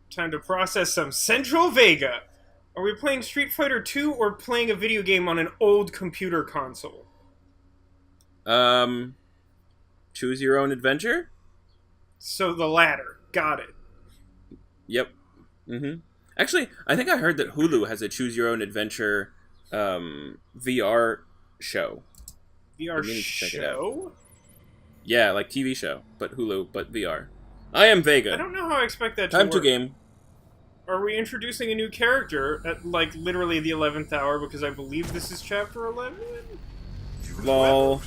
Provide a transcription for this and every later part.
Time to process some Central Vega. Are we playing Street Fighter 2 or playing a video game on an old computer console? Choose your own adventure? So the latter. Got it. Yep. Actually, I think I heard that Hulu has a choose your own adventure VR show. VR show? Yeah, like TV show, but Hulu, but VR. I am VEGA. I don't know how I expect that to Time work. to game. Are we introducing a new character at, like, literally the 11th hour? Because I believe this is chapter 11? Lol.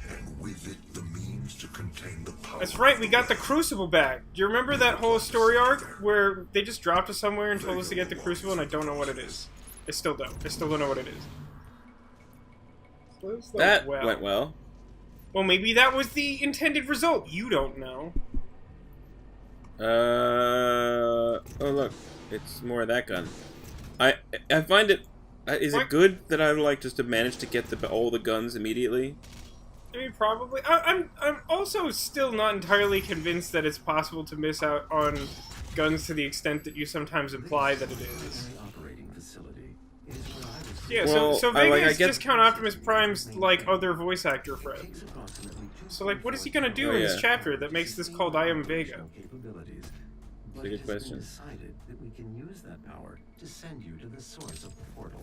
And with it, the means to contain the power. That's right, we got the Crucible back. Do you remember that whole story arc where they just dropped us somewhere and told us to get the Crucible and I don't know what it is? I still don't. I still don't know what it is. That went well. Well, maybe that was the intended result. You don't know. Oh look, it's more of that gun. I find it. Is it good that I like just to manage to get all the guns immediately? I mean, probably. I'm also still not entirely convinced that it's possible to miss out on guns to the extent that you sometimes imply that it is. Yeah, well, so VEGA is Discount Optimus Prime's like other voice actor friend. So like, what is he gonna do in this chapter that makes this called I Am VEGA? That's a good question. Decided that we can use that power to send you to the source of the portal.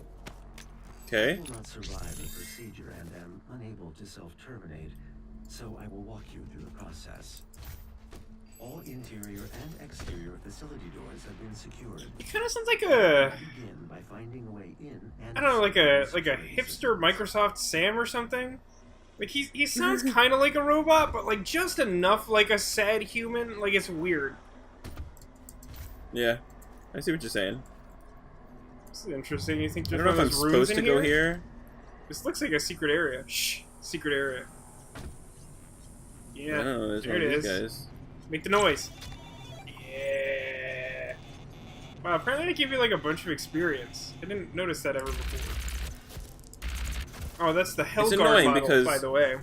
Okay. I will not survive the procedure and am unable to self-terminate, so I will walk you through the process. All interior and exterior facility doors have been secured. It kind of sounds like a, Begin by finding a way in and I don't know, like a hipster Microsoft Sam or something. Like he sounds kind of like a robot, but like just enough like a sad human. Like it's weird. Yeah, I see what you're saying. This is interesting. You think I there's don't know if I'm one of those rooms supposed to in go here. This looks like a secret area. Shh, secret area. Yeah, Oh, there's there one it of these is. guys. Make the noise. Yeah. Wow, apparently they give you like a bunch of experience. I didn't notice that ever before. Oh, that's the Hellguard annoying model, because by the way.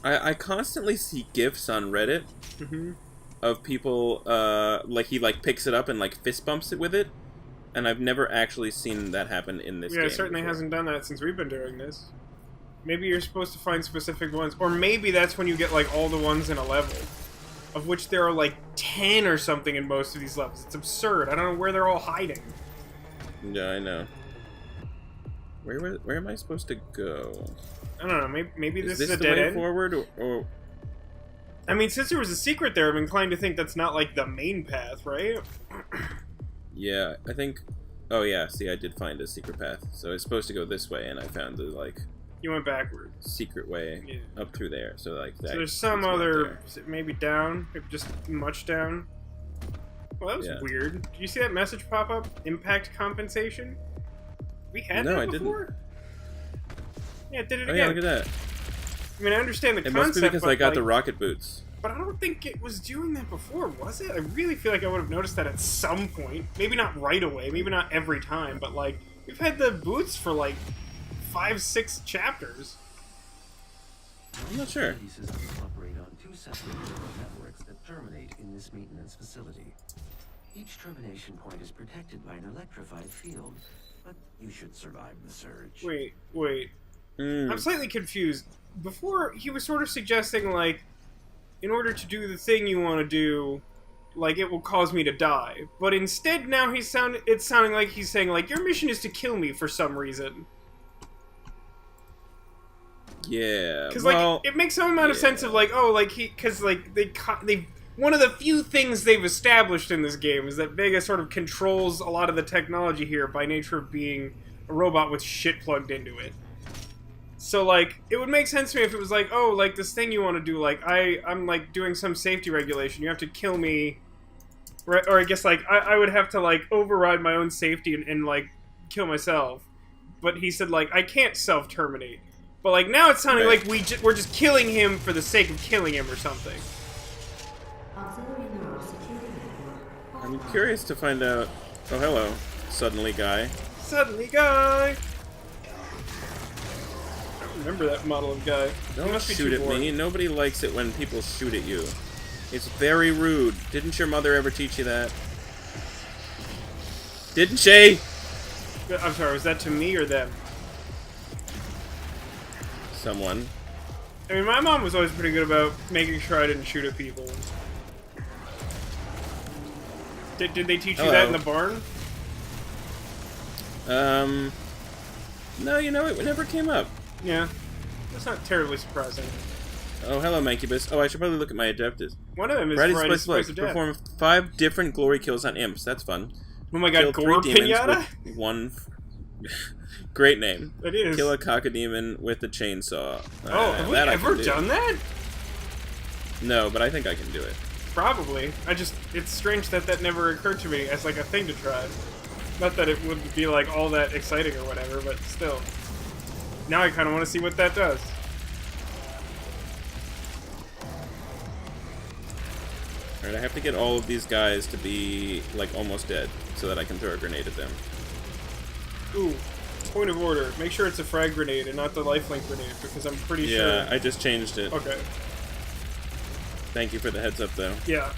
I constantly see GIFs on Reddit of people like he like picks it up and like fist bumps it with it, and I've never actually seen that happen in this game. Yeah, it certainly hasn't done that since we've been doing this. Maybe you're supposed to find specific ones, or maybe that's when you get like all the ones in a level, of which there are like 10 or something in most of these levels. It's absurd. I don't know where they're all hiding. Yeah, I know. Where am I supposed to go? I don't know. Maybe this is a the dead way end. forward, or I mean, since there was a secret there, I'm inclined to think that's not like the main path, right? yeah, I think. Oh yeah, see, I did find a secret path, so I was supposed to go this way, and I found the like. You went backward. Secret way up through there, so like that. So there's some other, maybe down, maybe just much down. Well, that was weird. Did you see that message pop up? Impact compensation? We had that before? Yeah, it did it again. Yeah, look at that. I mean, I understand the concept. concept, It must be because I got like, the rocket boots. But I don't think it was doing that before, was it? I really feel like I would have noticed that at some point. Maybe not right away, maybe not every time, but like, we've had the boots for like 5-6 chapters. I'm not sure. These systems operate on two separate neural networks that terminate in this maintenance facility. Each termination point is protected by an electrified field, but you should survive the surge. Wait. I'm slightly confused. Before, he was sort of suggesting, like, in order to do the thing you want to do, like, it will cause me to die. But instead, now it's sounding like he's saying, like, your mission is to kill me for some reason. Yeah, because like it makes some amount of sense of like, oh, like because like they one of the few things they've established in this game is that Vega sort of controls a lot of the technology here by nature of being a robot with shit plugged into it. So like it would make sense to me if it was like, oh, like this thing you want to do, like I'm like doing some safety regulation, you have to kill me, or I guess like I would have to like override my own safety and like kill myself. But he said like I can't self-terminate. But, like, now it's sounding like we're just killing him for the sake of killing him or something. I'm curious to find out... Oh, hello. Suddenly guy. Suddenly guy! I don't remember that model of guy. Don't shoot at me. Nobody likes it when people shoot at you. It's very rude. Didn't your mother ever teach you that? Didn't she? I'm sorry, was that to me or them? Someone. I mean, my mom was always pretty good about making sure I didn't shoot at people. Did they teach you that in the barn? No, you know, it never came up. Yeah. That's not terribly surprising. Oh, hello, Mancubus. Oh, I should probably look at my objectives. One of them is Variety's Spice of Death. Perform 5 different glory kills on imps. That's fun. Oh my god, Kill Gore 3 demons Pinata? with 1... Great name. It is. Kill a cocodemon with a chainsaw. Oh, have we ever done that? No, but I think I can do it. Probably. It's strange that that never occurred to me as like a thing to try. Not that it would be like all that exciting or whatever, but still. Now I kind of want to see what that does. Alright, I have to get all of these guys to be, like, almost dead, so that I can throw a grenade at them. Ooh, point of order. Make sure it's a frag grenade and not the lifelink grenade, because I'm pretty sure... Yeah, I just changed it. Okay. Thank you for the heads up, though. Yeah.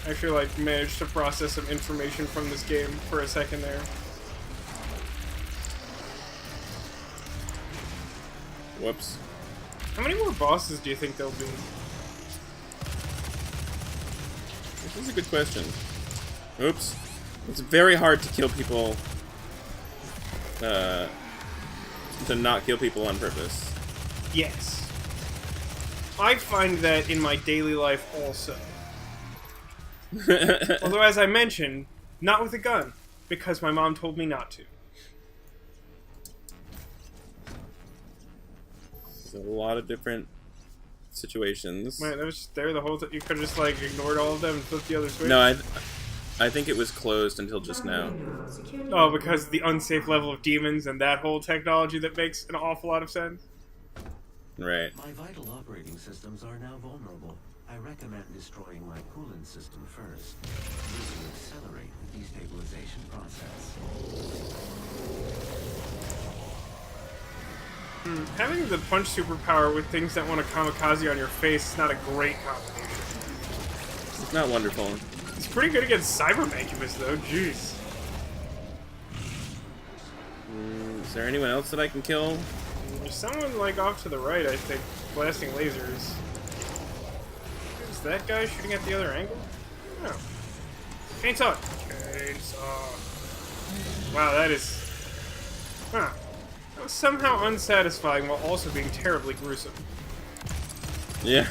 Actually, like, managed to process some information from this game for a second there. Whoops. How many more bosses do you think there'll be? This is a good question. Oops. It's very hard to kill people... to not kill people on purpose. Yes. I find that in my daily life also. Although, as I mentioned, not with a gun, because my mom told me not to. There's a lot of different situations. Man, that was just there the whole time. You could have just, like, ignored all of them and flipped the other switch. No, I think it was closed until just now. Oh, because the unsafe level of demons and that whole technology that makes an awful lot of sense? Right. My vital operating systems are now vulnerable. I recommend destroying my coolant system first. This will accelerate the destabilization process. Having the punch superpower with things that want to kamikaze on your face is not a great combination. It's not wonderful. It's pretty good against Cyber Mancubus, though. Jeez. Is there anyone else that I can kill? There's someone, like, off to the right, I think, blasting lasers. Is that guy shooting at the other angle? No. Chainsaw! Chainsaw. Wow, that is... Huh. That was somehow unsatisfying while also being terribly gruesome. Yeah.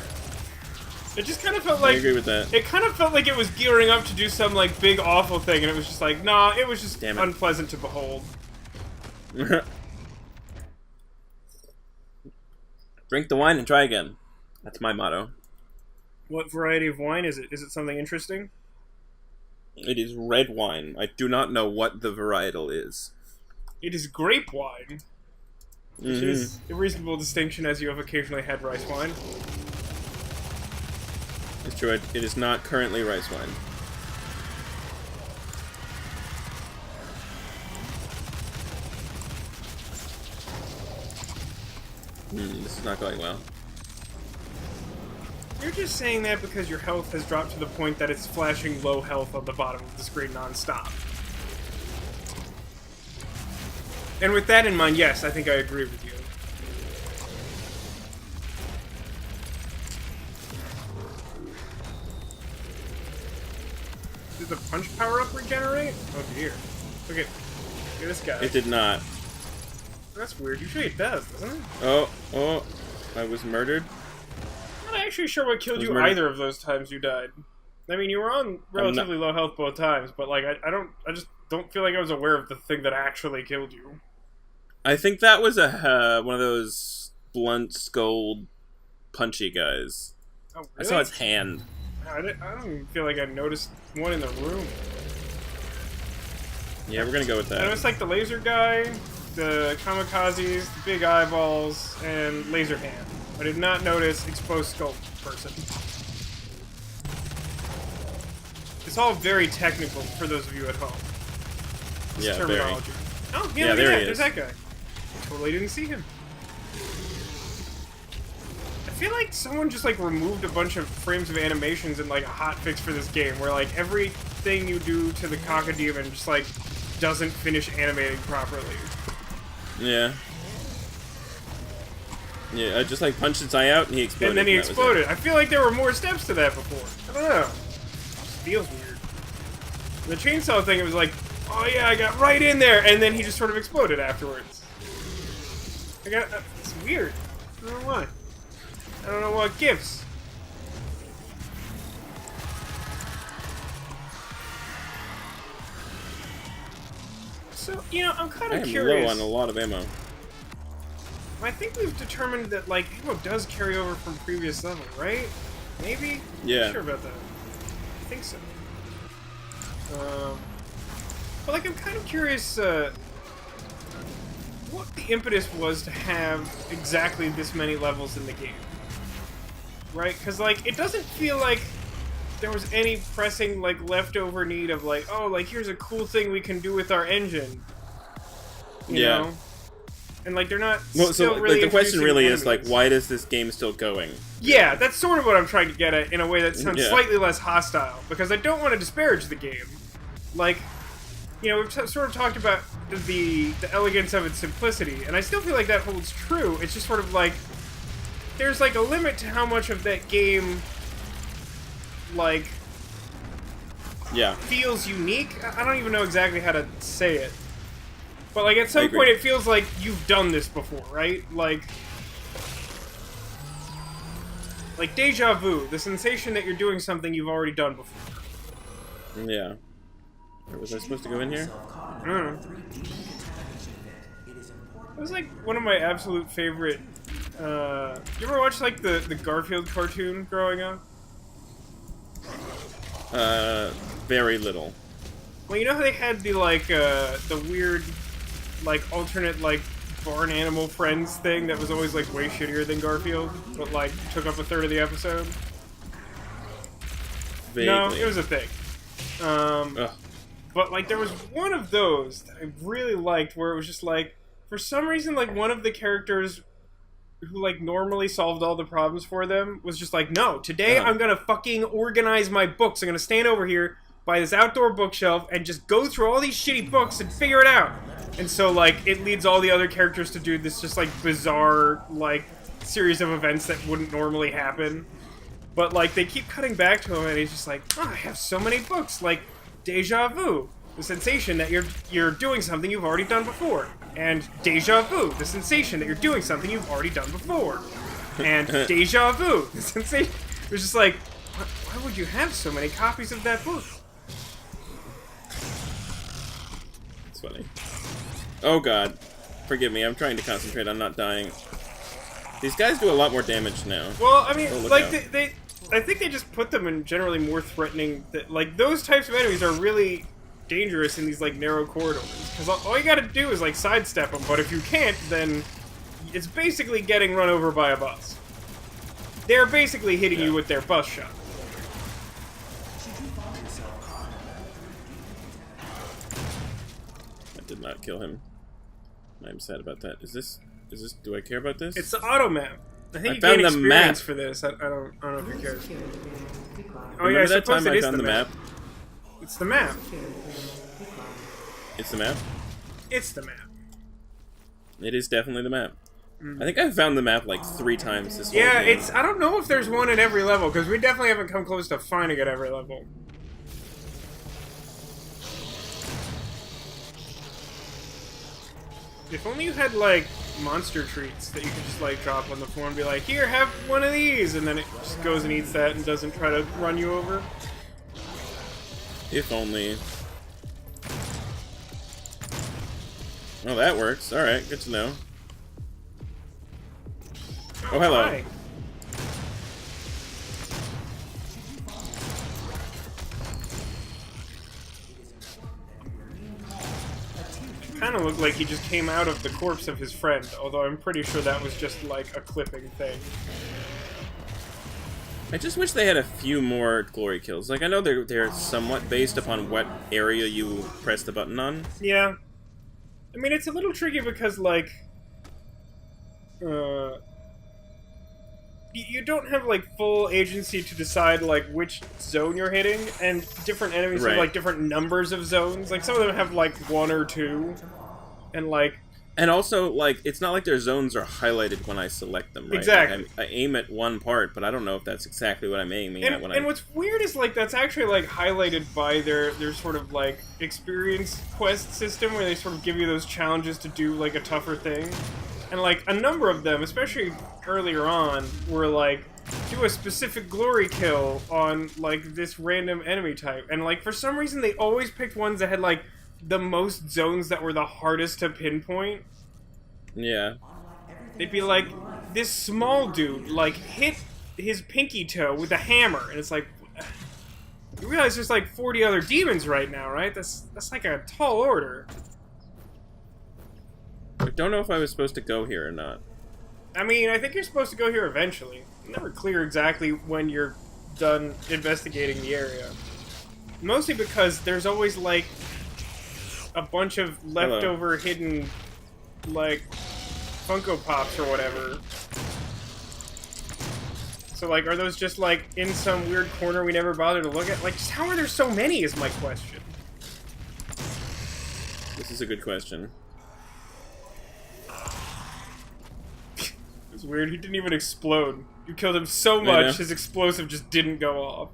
It just kind of felt like... I agree with that. It kind of felt like it was gearing up to do some, like, big awful thing, and it was just like, nah, it was just unpleasant to behold. Drink the wine and try again. That's my motto. What variety of wine is it? Is it something interesting? It is red wine. I do not know what the varietal is. It is grape wine. Which is a reasonable distinction, as you have occasionally had rice wine. It's true, it is not currently rice wine. This is not going well. You're just saying that because your health has dropped to the point that it's flashing low health on the bottom of the screen non-stop. And with that in mind, yes, I think I agree with you. Did the punch power-up regenerate? Oh dear. Look at this guy. It did not. That's weird. Usually it does, doesn't it? Oh, I was murdered. I'm not actually sure what killed you either of those times you died. I mean, you were on relatively low health both times, but like, I just don't feel like I was aware of the thing that actually killed you. I think that was a one of those blunt-skulled, punchy guys. Oh, really? I saw his hand. I don't even feel like I noticed one in the room. Yeah, we're gonna go with that. I noticed like the laser guy, the kamikazes, the big eyeballs, and laser hand. I did not notice exposed skull person. It's all very technical for those of you at home. This yeah, terminology. Very. Oh, yeah, yeah, look at there that. he There's is. that guy. I totally didn't see him. I feel like someone just like removed a bunch of frames of animations in like a hotfix for this game, where like everything you do to the Cacodemon just like doesn't finish animating properly. Yeah. Yeah, I just like punched its eye out and he exploded. And then he exploded. I feel like there were more steps to that before. I don't know. It just feels weird. The chainsaw thing, it was like, oh yeah, I got right in there, and then he just sort of exploded afterwards. It's weird. I don't know why. I don't know what gives. So, you know, I'm kind of curious. Low on a lot of ammo. I think we've determined that, like, ammo does carry over from previous level, right? Maybe? Yeah. I'm not sure about that. I think so. But, like, I'm kind of curious, what the impetus was to have exactly this many levels in the game. Right? Because, like, it doesn't feel like there was any pressing, like, leftover need of, like, oh, like, here's a cool thing we can do with our engine. You know? And, like, they're not well, still so, really like, the question really enemies. is, like, why is this game still going? Yeah, that's sort of what I'm trying to get at in a way that sounds slightly less hostile. Because I don't want to disparage the game. Like, you know, we've sort of talked about the elegance of its simplicity, and I still feel like that holds true. It's just sort of like, there's, like, a limit to how much of that game, like, feels unique. I don't even know exactly how to say it. But, like, at some point it feels like you've done this before, right? Like deja vu, the sensation that you're doing something you've already done before. Yeah. Was I supposed to go in here? I don't know. It was, like, one of my absolute favorite... you ever watch, like, the Garfield cartoon growing up? Very little. Well, you know how they had the, like, the weird, like, alternate, like, barn animal friends thing that was always, like, way shittier than Garfield, but, like, took up a third of the episode? Vaguely. No, it was a thing. But, like, there was one of those that I really liked where it was just, like, for some reason, like, one of the characters who, like, normally solved all the problems for them was just like, no, today I'm gonna fucking organize my books. I'm gonna stand over here by this outdoor bookshelf and just go through all these shitty books and figure it out. And so, like, it leads all the other characters to do this just, like, bizarre, like, series of events that wouldn't normally happen. But, like, they keep cutting back to him and he's just like, oh, I have so many books, like, deja vu. The sensation that you're doing something you've already done before. And deja vu, the sensation that you're doing something you've already done before. And deja vu, the sensation... It was just like, why would you have so many copies of that book? It's funny. Oh god. Forgive me, I'm trying to concentrate on not dying. These guys do a lot more damage now. Well, I mean, like, out. I think they just put them in generally more threatening... Like, those types of enemies are really... dangerous in these, like, narrow corridors. Because all you gotta do is, like, sidestep them, but if you can't, then it's basically getting run over by a bus. They're basically hitting you with their bus shot. I did not kill him. I'm sad about that. Is this, do I care about this? It's the auto map. I think you found gain the experience map. for this. I don't know if you care. Oh Remember yeah, I that suppose time it I is found the map. It's the map. It's the map? It's the map. It is definitely the map. I think I've found the map like 3 times this whole Yeah, game. I don't know if there's one in every level, because we definitely haven't come close to finding it at every level. If only you had, like, monster treats that you could just, like, drop on the floor and be like, here, have one of these, and then it just goes and eats that and doesn't try to run you over. If only. Oh, that works. Alright, good to know. Oh, hello. Hi. Kind of looked like he just came out of the corpse of his friend, although I'm pretty sure that was just like a clipping thing. I just wish they had a few more glory kills. Like, I know they're somewhat based upon what area you press the button on. Yeah. I mean, it's a little tricky because, like... you you don't have like full agency to decide like which zone you're hitting, and different enemies have like different numbers of zones. Like some of them have like 1 or 2, and like. And also, like, it's not like their zones are highlighted when I select them, right? Exactly. Like, I aim at one part, but I don't know if that's exactly what I'm aiming at when And what's weird is, like, that's actually, like, highlighted by their sort of, like, experience quest system, where they sort of give you those challenges to do, like, a tougher thing. And, like, a number of them, especially earlier on, were, like, do a specific glory kill on, like, this random enemy type. And, like, for some reason, they always picked ones that had, like, the most zones that were the hardest to pinpoint. Yeah. They'd be like, this small dude, like, hit his pinky toe with a hammer, and it's like, you realize there's like 40 other demons right now, right? That's like a tall order. I don't know if I was supposed to go here or not. I mean, I think you're supposed to go here eventually. It's never clear exactly when you're done investigating the area. Mostly because there's always, like, a bunch of leftover hidden, like, Funko Pops or whatever. So, like, are those just, like, in some weird corner we never bothered to look at? Like, just how are there so many is my question. This is a good question. It's weird, he didn't even explode. You killed him so much, his explosive just didn't go off.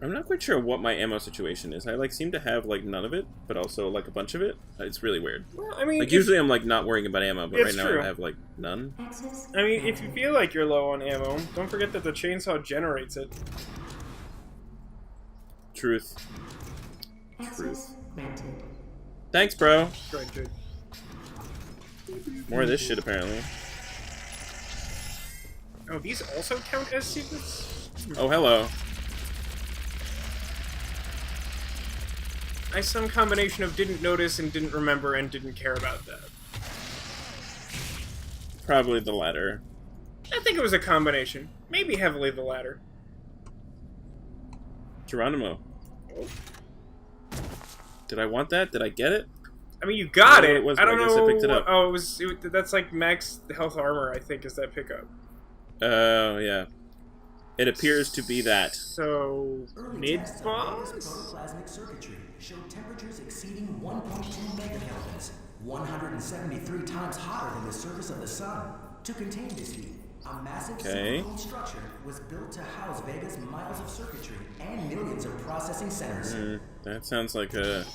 I'm not quite sure what my ammo situation is. I, like, seem to have, like, none of it, but also, like, a bunch of it. It's really weird. Well, I mean... Like, usually I'm, like, not worrying about ammo, but right now true. I have, like, none. I mean, if you feel like you're low on ammo, don't forget that the chainsaw generates it. Truth. Truth. Thanks, bro. Right, dude. More of this shit, apparently. Oh, these also count as secrets? Oh, hello. Some combination of didn't notice and didn't remember and didn't care about that. Probably the latter. I think it was a combination. Maybe heavily the latter. Geronimo. Did I want that? Did I get it? I mean, you got it. It was, I don't I guess know. I picked it up. Oh, that's like max health armor, I think, is that pickup. Oh, yeah. It appears to be that. So, mid-boss? Protoplasmic circuitry showed temperatures exceeding 1.2 megakelvins, 173 times hotter than the surface of the sun. To contain this heat, a massive silicone structure was built to house VEGA's miles of circuitry and millions of processing centers. That sounds like a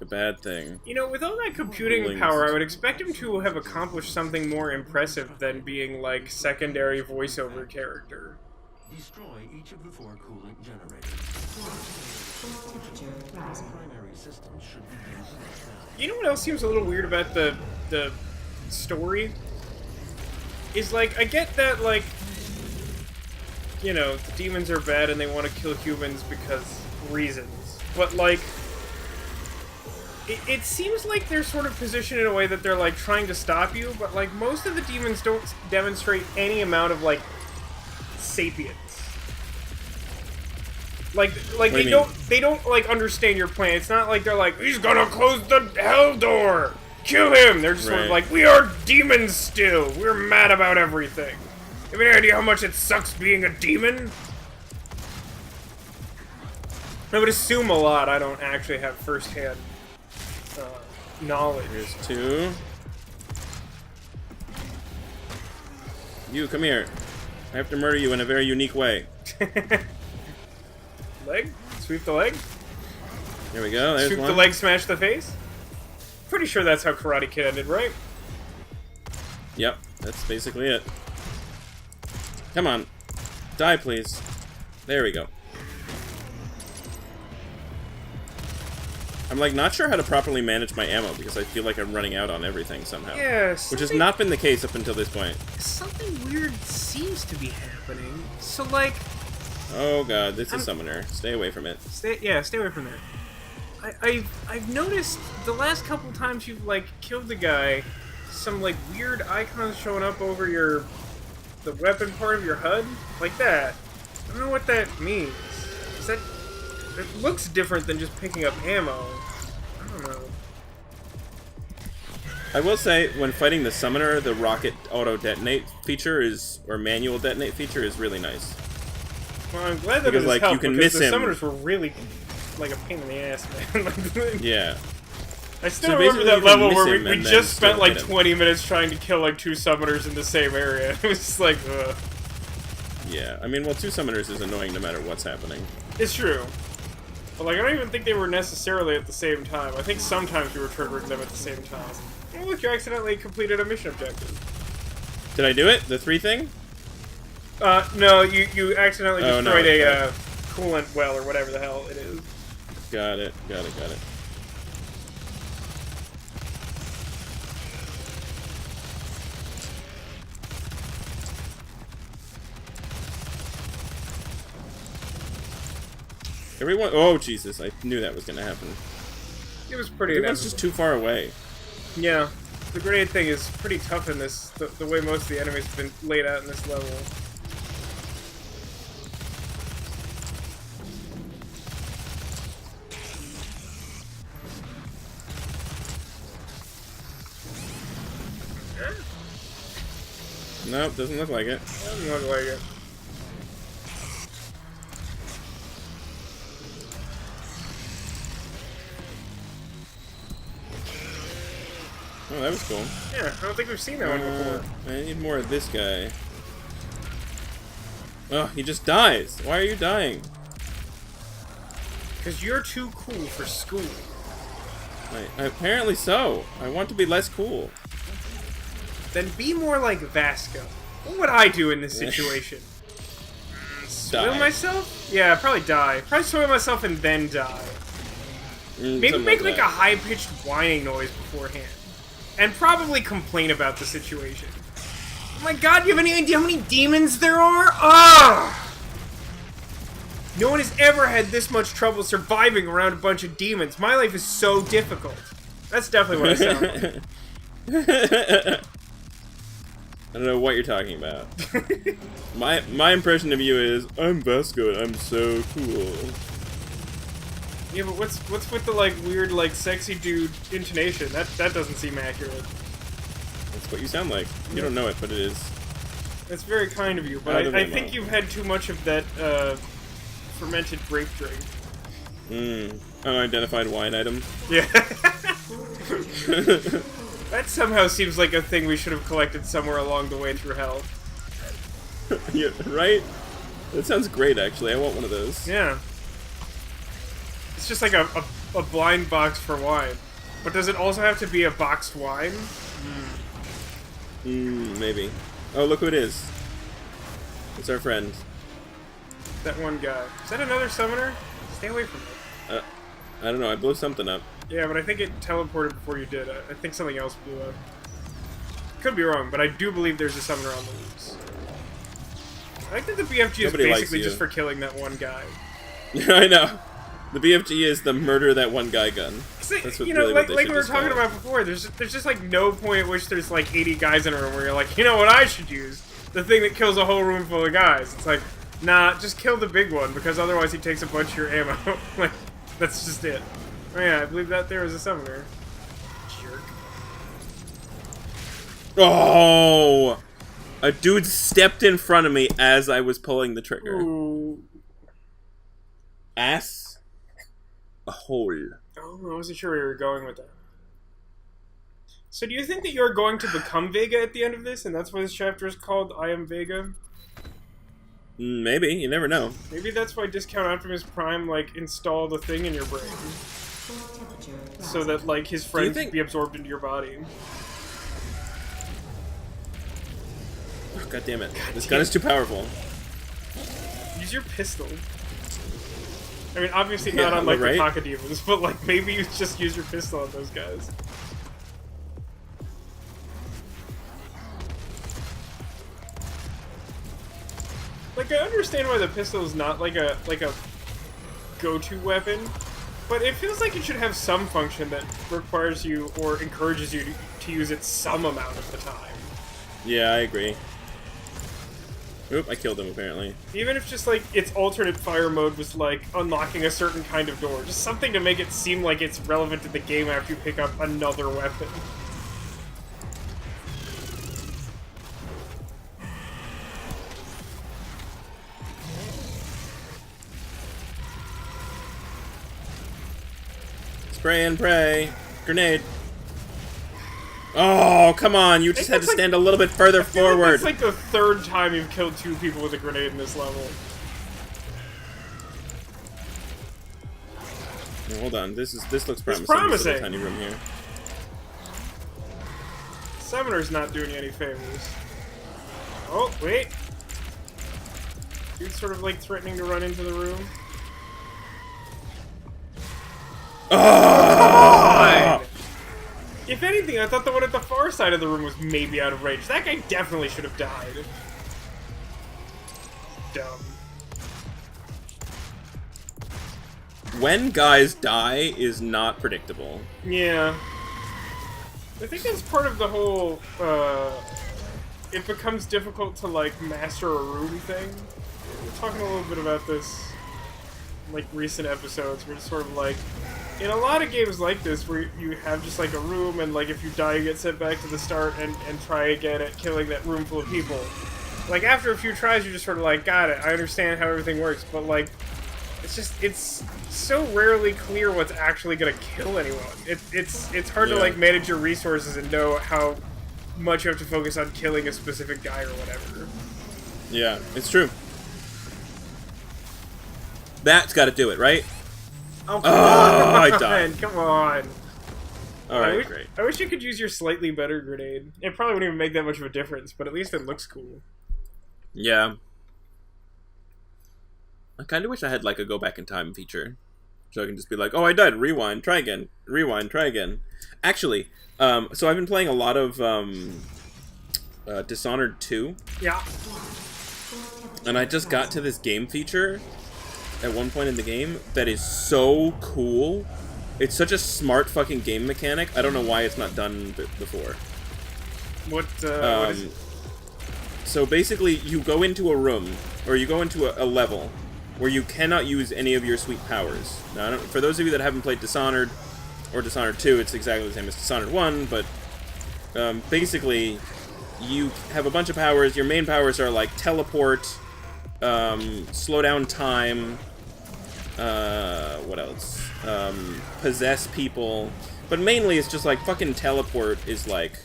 bad thing. You know, with all that computing power, I would expect him to have accomplished something more impressive than being, like, secondary voiceover character. Destroy each of the 4 coolant generators. Primary systems should begin to shut You know what else seems a little weird about the story? Is, like, I get that, like, you know, the demons are bad and they want to kill humans because reasons. But, like, it seems like they're sort of positioned in a way that they're, like, trying to stop you, but, like, most of the demons don't demonstrate any amount of, like, sapience. Like they don't like understand your plan. It's not like they're like, he's gonna close the hell door, kill him. They're just sort of like, we are demons still. We're mad about everything. Have any idea how much it sucks being a demon? I would assume a lot. I don't actually have firsthand knowledge. Here's 2. You, come here. I have to murder you in a very unique way. Leg? Sweep the leg? Here we go, there's Shoot one. the leg, smash the face? Pretty sure that's how Karate Kid ended, right? Yep, that's basically it. Come on. Die, please. There we go. I'm, like, not sure how to properly manage my ammo because I feel like I'm running out on everything somehow. Yeah, which has not been the case up until this point. Something weird seems to be happening. So, like... Oh god, it's a summoner. Stay away from it. Stay away from there. I've noticed the last couple times you've, like, killed the guy, some, like, weird icons showing up over the weapon part of your HUD, like that. I don't know what that means. Is that... It looks different than just picking up ammo. I don't know. I will say, when fighting the summoner, the rocket auto detonate feature or manual detonate feature is really nice. Well, I'm glad that Because, it has like, helped, you can because miss the him. summoners were really, like, a pain in the ass, man. Yeah. I still So remember basically that you can level miss where him we and then just spent still like hit him. 20 minutes trying to kill like 2 summoners in the same area. It was just like, ugh. Yeah. I mean, well, 2 summoners is annoying no matter what's happening. It's true. But like, I don't even think they were necessarily at the same time. I think sometimes we were triggering them at the same time. Oh look, you accidentally completed a mission objective. Did I do it? The 3 thing? No, you accidentally Oh, no, destroyed okay. a coolant well or whatever the hell it is. Got it. Everyone. Oh, Jesus. I knew that was going to happen. It was pretty Everyone's inevitable. just too far away. Yeah. The grenade thing is pretty tough in this, the way most of the enemies have been laid out in this level. Nope, doesn't look like it. Doesn't look like it. Oh, that was cool. Yeah, I don't think we've seen that one before. I need more of this guy. Oh, he just dies. Why are you dying? Because you're too cool for school. Apparently so. I want to be less cool. Then be more like Vasco. What would I do in this situation? Soil Die. myself? Yeah, probably die. Probably soil myself and then die. Maybe Something make like a that. high-pitched whining noise beforehand. And probably complain about the situation. Oh my god, do you have any idea how many demons there are? Ah! No one has ever had this much trouble surviving around a bunch of demons. My life is so difficult. That's definitely what I sound like. I don't know what you're talking about. My impression of you is, I'm Vasco and I'm so cool. Yeah, but what's with the like weird like sexy dude intonation? That doesn't seem accurate. That's what you sound like. You don't know it, but it is. That's very kind of you, but Out of I my think mouth. you've had too much of that fermented grape drink. Unidentified wine item. Yeah. That somehow seems like a thing we should have collected somewhere along the way through hell. Yeah, right? That sounds great, actually. I want one of those. Yeah. It's just like a blind box for wine. But does it also have to be a boxed wine? Maybe. Oh, look who it is. It's our friend. That one guy. Is that another summoner? Stay away from it. I don't know, I blew something up. Yeah, but I think it teleported before you did. I think something else blew up. Could be wrong, but I do believe there's a summoner on the loose. I think that the BFG Nobody is likes basically you. just for killing that one guy. I know. The BFG is the murder that one guy gun. That's what, You know, really like what they we should were just talking call it. about before, there's just like no point at which there's like 80 guys in a room where you're like, you know what I should use? The thing that kills a whole room full of guys. It's like, nah, just kill the big one, because otherwise he takes a bunch of your ammo. Like, that's just it. Oh yeah, I believe that there was a summoner. Jerk. Oh! A dude stepped in front of me as I was pulling the trigger. Ooh. Ass. A hole. Oh, I wasn't sure where you were going with that. So do you think that you're going to become Vega at the end of this, and that's why this chapter is called I Am Vega? Maybe, you never know. Maybe that's why Discount Optimus Prime, like, installed a thing in your brain. So that, like, his friends think- can be absorbed into your body. Oh, God damn it. This gun is too powerful. Use your pistol. I mean, obviously Yeah, not on, like, right? the Taka Demons, but, like, maybe you just use your pistol on those guys. Like, I understand why the pistol is not, like a go-to weapon, but it feels like it should have some function that requires you or encourages you to use it some amount of the time. Yeah, I agree. Oop, I killed him, apparently. Even if just, like, its alternate fire mode was, like, unlocking a certain kind of door. Just something to make it seem like it's relevant to the game after you pick up another weapon. Spray and pray. Grenade. Oh, come on. You just had to stand a little bit further forward. It's like the third time you've killed 2 people with a grenade in this level. Oh, hold on. This looks promising. Promising. This little tiny room here. Summoner's not doing you any favors. Oh, wait. Dude's sort of like threatening to run into the room. Oh! If anything, I thought the one at the far side of the room was maybe out of range. That guy definitely should have died. Dumb. When guys die is not predictable. Yeah. I think that's part of the whole, it becomes difficult to, like, master a room thing. We're talking a little bit about this in, like, recent episodes, where it's sort of like, in a lot of games like this, where you have just, like, a room, and, like, if you die, you get sent back to the start and try again at killing that room full of people. Like, after a few tries, you're just sort of like, got it, I understand how everything works, but, like, it's so rarely clear what's actually gonna kill anyone. It's hard to, like, manage your resources and know how much you have to focus on killing a specific guy or whatever. Yeah, it's true. That's gotta do it, right? Oh, come on! I died. Come on! Alright, great. I wish you could use your slightly better grenade. It probably wouldn't even make that much of a difference, but at least it looks cool. Yeah. I kind of wish I had, like, a go back in time feature. So I can just be like, oh, I died, rewind, try again. Rewind, try again. Actually, so I've been playing a lot of Dishonored 2. Yeah. And I just got to this game feature at one point in the game that is so cool. It's such a smart fucking game mechanic. I don't know why it's not done before. What is it? So basically, you go into a room, or you go into a level, where you cannot use any of your sweet powers. Now, for those of you that haven't played Dishonored, or Dishonored 2, it's exactly the same as Dishonored 1, but basically, you have a bunch of powers. Your main powers are like teleport, slow down time, what else? Possess people, but mainly it's just like fucking teleport is like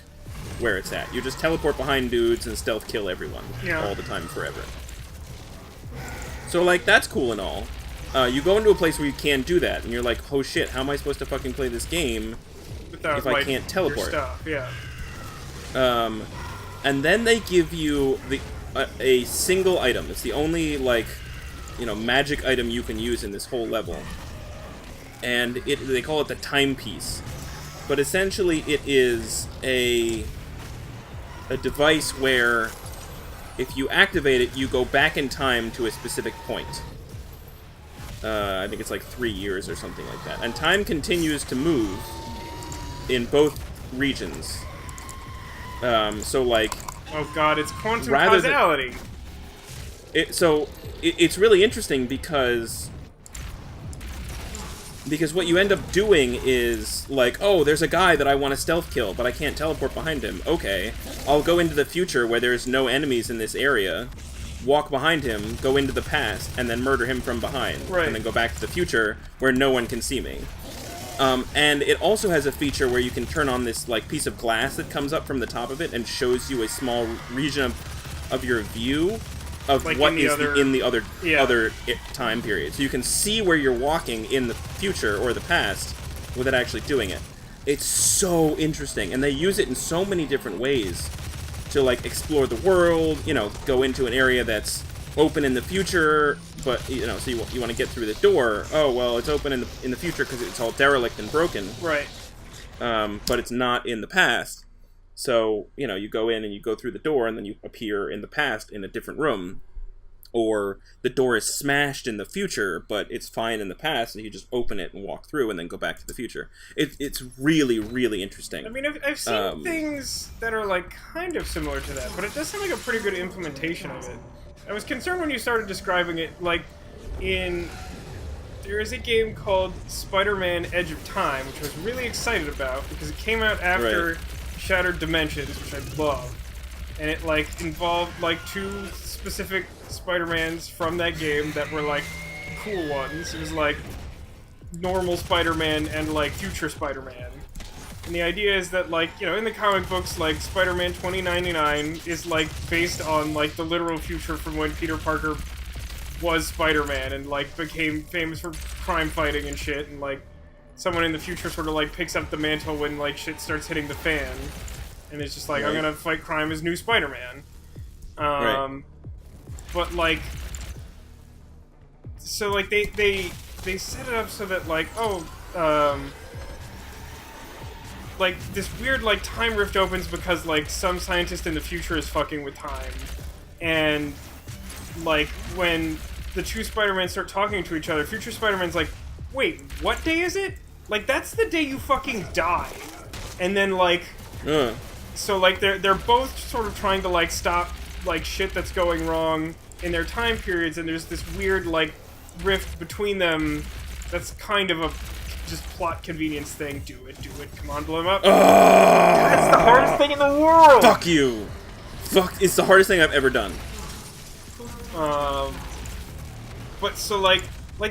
where it's at. You just teleport behind dudes and stealth kill everyone all the time forever. So, like, that's cool and all. You go into a place where you can do that, and you're like, oh shit, how am I supposed to fucking play this game if I can't teleport? Your stuff, yeah. And then they give you a single item. It's the only, like, you know, magic item you can use in this whole level. And they call it the timepiece. But essentially it is a device where if you activate it, you go back in time to a specific point. I think it's like 3 years or something like that. And time continues to move in both regions. So, like... Oh god, it's quantum causality! It's really interesting because what you end up doing is, like, oh, there's a guy that I want to stealth kill, but I can't teleport behind him. Okay, I'll go into the future where there's no enemies in this area, walk behind him, go into the past, and then murder him from behind. Right. And then go back to the future where no one can see me. And it also has a feature where you can turn on this, like, piece of glass that comes up from the top of it and shows you a small region of your view of like what is in the other time period. So you can see where you're walking in the future or the past without actually doing it. It's so interesting, and they use it in so many different ways to, like, explore the world, you know, go into an area that's open in the future, but, you know, so you want to get through the door. Oh, well, it's open in the future because it's all derelict and broken. Right. But it's not in the past. So, you know, you go in and you go through the door, and then you appear in the past in a different room. Or the door is smashed in the future, but it's fine in the past, and you just open it and walk through and then go back to the future. It's really, really interesting. I mean, I've seen things that are, like, kind of similar to that, but it does sound like a pretty good implementation of it. I was concerned when you started describing it, like, there is a game called Spider-Man Edge of Time, which I was really excited about, because it came out after Shattered Dimensions, which I love. And it, like, involved, like, 2 specific Spider-Mans from that game that were, like, cool ones. It was, like, normal Spider-Man and like future Spider-Man. And the idea is that, like, you know, in the comic books, like, Spider-Man 2099 is, like, based on, like, the literal future from when Peter Parker was Spider-Man and, like, became famous for crime fighting and shit, and, like, someone in the future sort of, like, picks up the mantle when, like, shit starts hitting the fan. And it's just like, I'm gonna fight crime as new Spider-Man. But, like... So, like, they set it up so that, like, like, this weird, like, time rift opens because, like, some scientist in the future is fucking with time. And, like, when the two Spider-Men start talking to each other, future Spider-Man's like, wait, what day is it? Like, that's the day you fucking die. And then, like... So, like, they're both sort of trying to, like, stop, like, shit that's going wrong in their time periods, and there's this weird, like, rift between them that's kind of a... just plot convenience thing. Do it. Come on, blow him up. That's the hardest thing in the world! Fuck you! Fuck, it's the hardest thing I've ever done. But so, like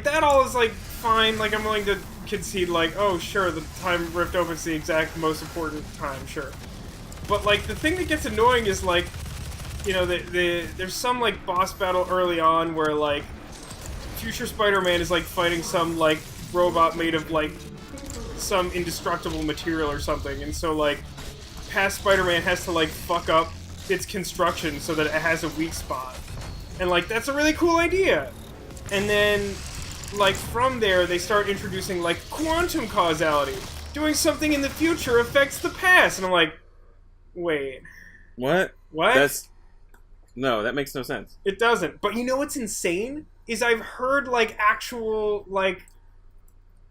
that all is, like, fine. Like, I'm willing to concede, like, oh, sure, the time rift opens the exact most important time, sure. But, like, the thing that gets annoying is, like, you know, there's some, like, boss battle early on where, like, future Spider-Man is, like, fighting some, like, robot made of, like, some indestructible material or something, and so, like, past Spider-Man has to, like, fuck up its construction so that it has a weak spot. And, like, that's a really cool idea. And then, like, from there, they start introducing, like, quantum causality. Doing something in the future affects the past. And I'm like, wait. What? What? No, that makes no sense. It doesn't. But you know what's insane? Is I've heard, like, actual,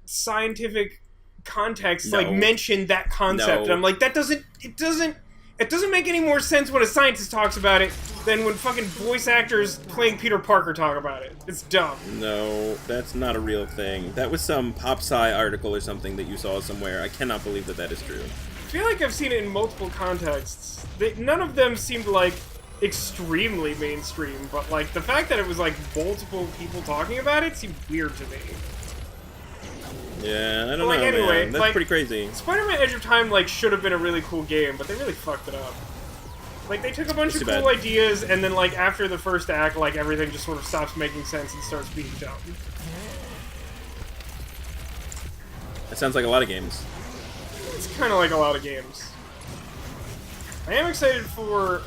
scientific context, like, mention that concept. And I'm like, it doesn't make any more sense when a scientist talks about it than when fucking voice actors playing Peter Parker talk about it. It's dumb. No, that's not a real thing. That was some pop-sci article or something that you saw somewhere. I cannot believe that that is true. I feel like I've seen it in multiple contexts. None of them seemed, like, extremely mainstream, but, like, the fact that it was, like, multiple people talking about it seemed weird to me. Yeah, I don't know, anyway, man. That's pretty crazy. Spider-Man Edge of Time, like, should have been a really cool game, but they really fucked it up. Like, they took a bunch of cool ideas, and then, like, after the first act, like, everything just sort of stops making sense and starts being dumb. That sounds like a lot of games. It's kind of like a lot of games. I am excited for...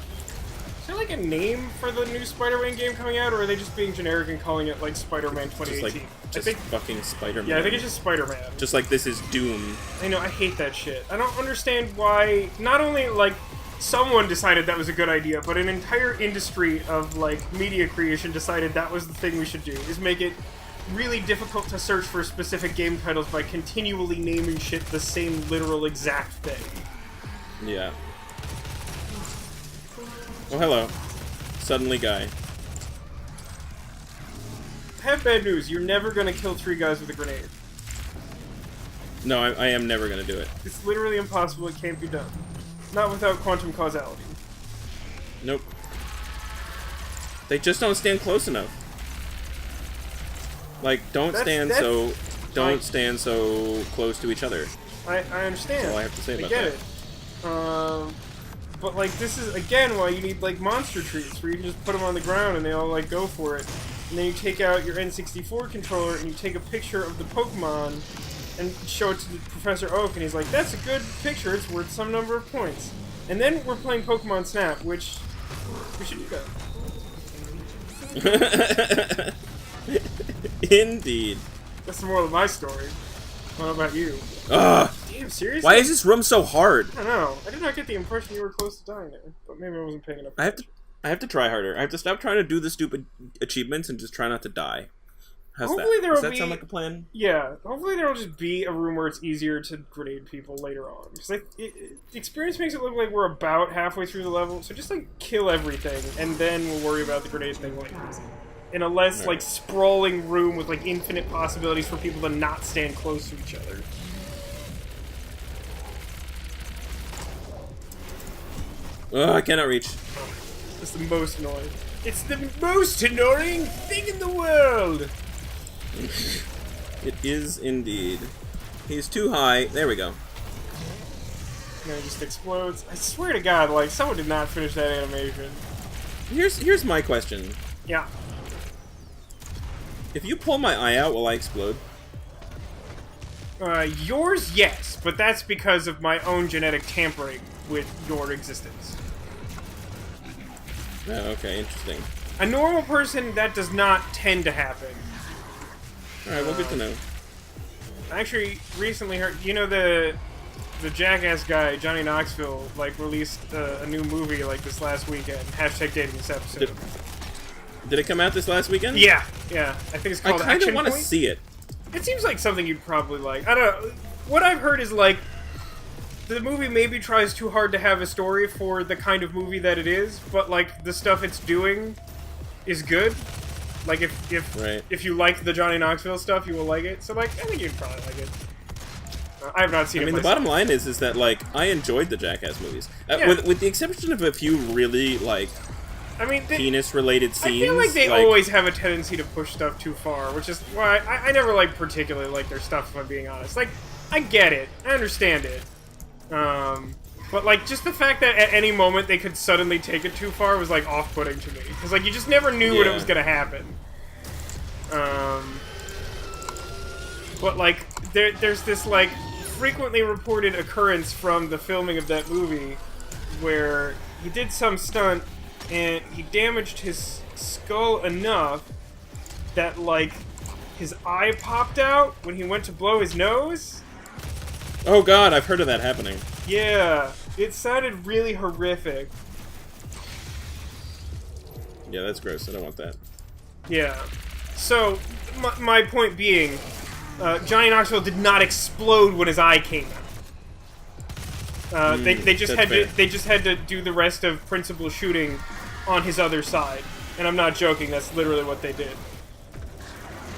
Is there, like, a name for the new Spider-Man game coming out, or are they just being generic and calling it, like, Spider-Man 2018? Just fucking Spider-Man. Yeah, I think it's just Spider-Man. Just like this is Doom. I know, I hate that shit. I don't understand why, not only, like, someone decided that was a good idea, but an entire industry of, like, media creation decided that was the thing we should do, is make it really difficult to search for specific game titles by continually naming shit the same literal exact thing. Yeah. Oh, hello. Suddenly guy. I have bad news. You're never gonna kill 3 guys with a grenade. No, I am never gonna do it. It's literally impossible. It can't be done. Not without quantum causality. Nope. They just don't stand close enough. Like, don't stand so close to each other. I understand. That's all I have to say about I get that. it. But, like, this is, again, why you need, like, monster trees, where you can just put them on the ground and they all, like, go for it. And then you take out your N64 controller and you take a picture of the Pokemon and show it to Professor Oak, and he's like, that's a good picture, it's worth some number of points. And then we're playing Pokemon Snap, which we should do that. Indeed. That's the moral of my story. What about you? Ugh. Damn, seriously? Why is this room so hard? I don't know. I did not get the impression you were close to dying there, but maybe I wasn't paying enough attention. I have to try harder. I have to stop trying to do the stupid achievements and just try not to die. How's Hopefully that? Does that sound like a plan? Yeah. Hopefully there will just be a room where it's easier to grenade people later on. Because the experience makes it look like we're about halfway through the level, so just, like, kill everything, and then we'll worry about the grenade thing later. In a less, like, sprawling room with, like, infinite possibilities for people to not stand close to each other. Ugh, I cannot reach. It's the most annoying. It's the most annoying thing in the world! It is indeed. He's too high. There we go. And it just explodes. I swear to God, like, someone did not finish that animation. Here's my question. Yeah. If you pull my eye out, will I explode? Yours, yes, but that's because of my own genetic tampering with your existence. Oh, okay, interesting. A normal person, that does not tend to happen. Alright, well, good to know. I actually recently heard, you know, the Jackass guy, Johnny Knoxville, like, released a new movie, like, this last weekend. Hashtag dating this episode. Did it come out this last weekend? Yeah. I think it's called I kind Action of want to Point. see it. It seems like something you'd probably like. I don't know. What I've heard is, like, the movie maybe tries too hard to have a story for the kind of movie that it is, but, like, the stuff it's doing is good. Like, if you like the Johnny Knoxville stuff, you will like it. So, like, I think you'd probably like it. I have not seen it. I mean, the bottom line is that, like, I enjoyed the Jackass movies. Yeah. With the exception of a few really, like, I mean, penis-related scenes. I feel like they always have a tendency to push stuff too far, which is why I never, like, particularly like their stuff, if I'm being honest. Like, I get it. I understand it. But, like, just the fact that at any moment they could suddenly take it too far was, like, off-putting to me. Because, like, you just never knew when it was gonna happen. But, like, there's this, like, frequently reported occurrence from the filming of that movie where he did some stunt and he damaged his skull enough that, like, his eye popped out when he went to blow his nose. Oh god, I've heard of that happening. Yeah, it sounded really horrific. Yeah, that's gross. I don't want that. Yeah. So, my point being, Johnny Knoxville did not explode when his eye came out. They just had to do the rest of principal shooting on his other side, and I'm not joking. That's literally what they did.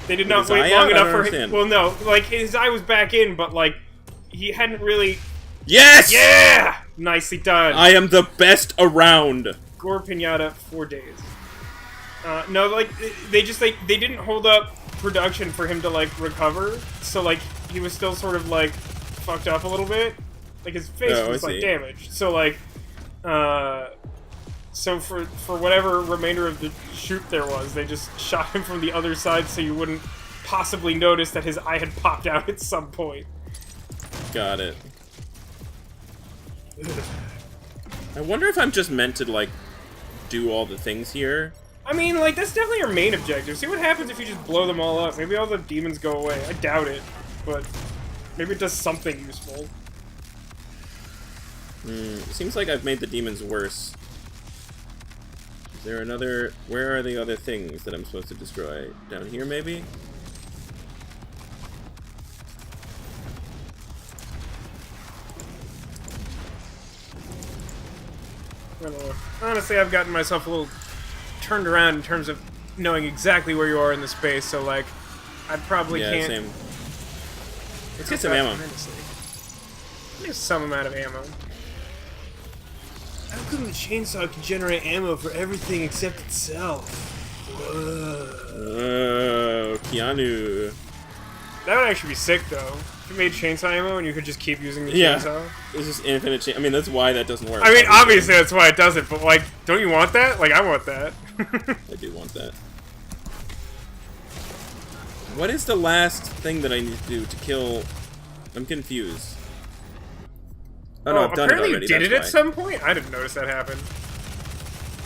They did not wait long enough for him. Well, no, like his eye was back in, but like he hadn't really. Yes! Yeah! Nicely done. I am the best around. Gore Pinata, 4 days. No, like they didn't hold up production for him to like recover, so like he was still sort of like fucked up a little bit. Like his face was like damaged. So like, so for whatever remainder of the shoot there was, they just shot him from the other side so you wouldn't possibly notice that his eye had popped out at some point. Got it. I wonder if I'm just meant to like do all the things here. I mean, like, that's definitely your main objective. See what happens if you just blow them all up. Maybe all the demons go away. I doubt it, but maybe it does something useful. Seems like I've made the demons worse. Is there another... Where are the other things that I'm supposed to destroy? Down here, maybe? Honestly, I've gotten myself a little turned around in terms of knowing exactly where you are in the space, so like, I probably can't. Same. Let's get some ammo. There's some amount of ammo. How come the chainsaw can generate ammo for everything except itself? Whoa, Keanu. That would actually be sick, though. If you made chainsaw ammo and you could just keep using the chainsaw. It's just infinite I mean, that's why that doesn't work. I mean, obviously that's why it doesn't, but like, don't you want that? Like, I want that. I do want that. What is the last thing that I need to do to kill... I'm confused. Oh, no, I've done it already. Apparently you did it at some point? I didn't notice that happen.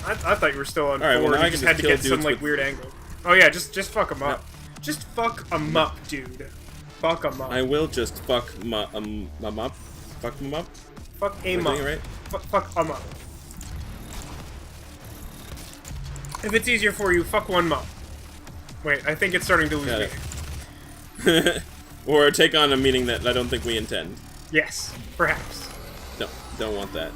I thought you were still on forward. Well, you just had to get some, like, weird angle. Oh, yeah, just fuck them up. No. Just fuck them up, dude. Fuck them up. I will just fuck them up. Fuck them up? Fuck them up. Right? Fuck them up. If it's easier for you, fuck one up. Wait, I think it's starting to lose meaning. Or take on a meaning that I don't think we intend. Yes, perhaps. No, don't want that.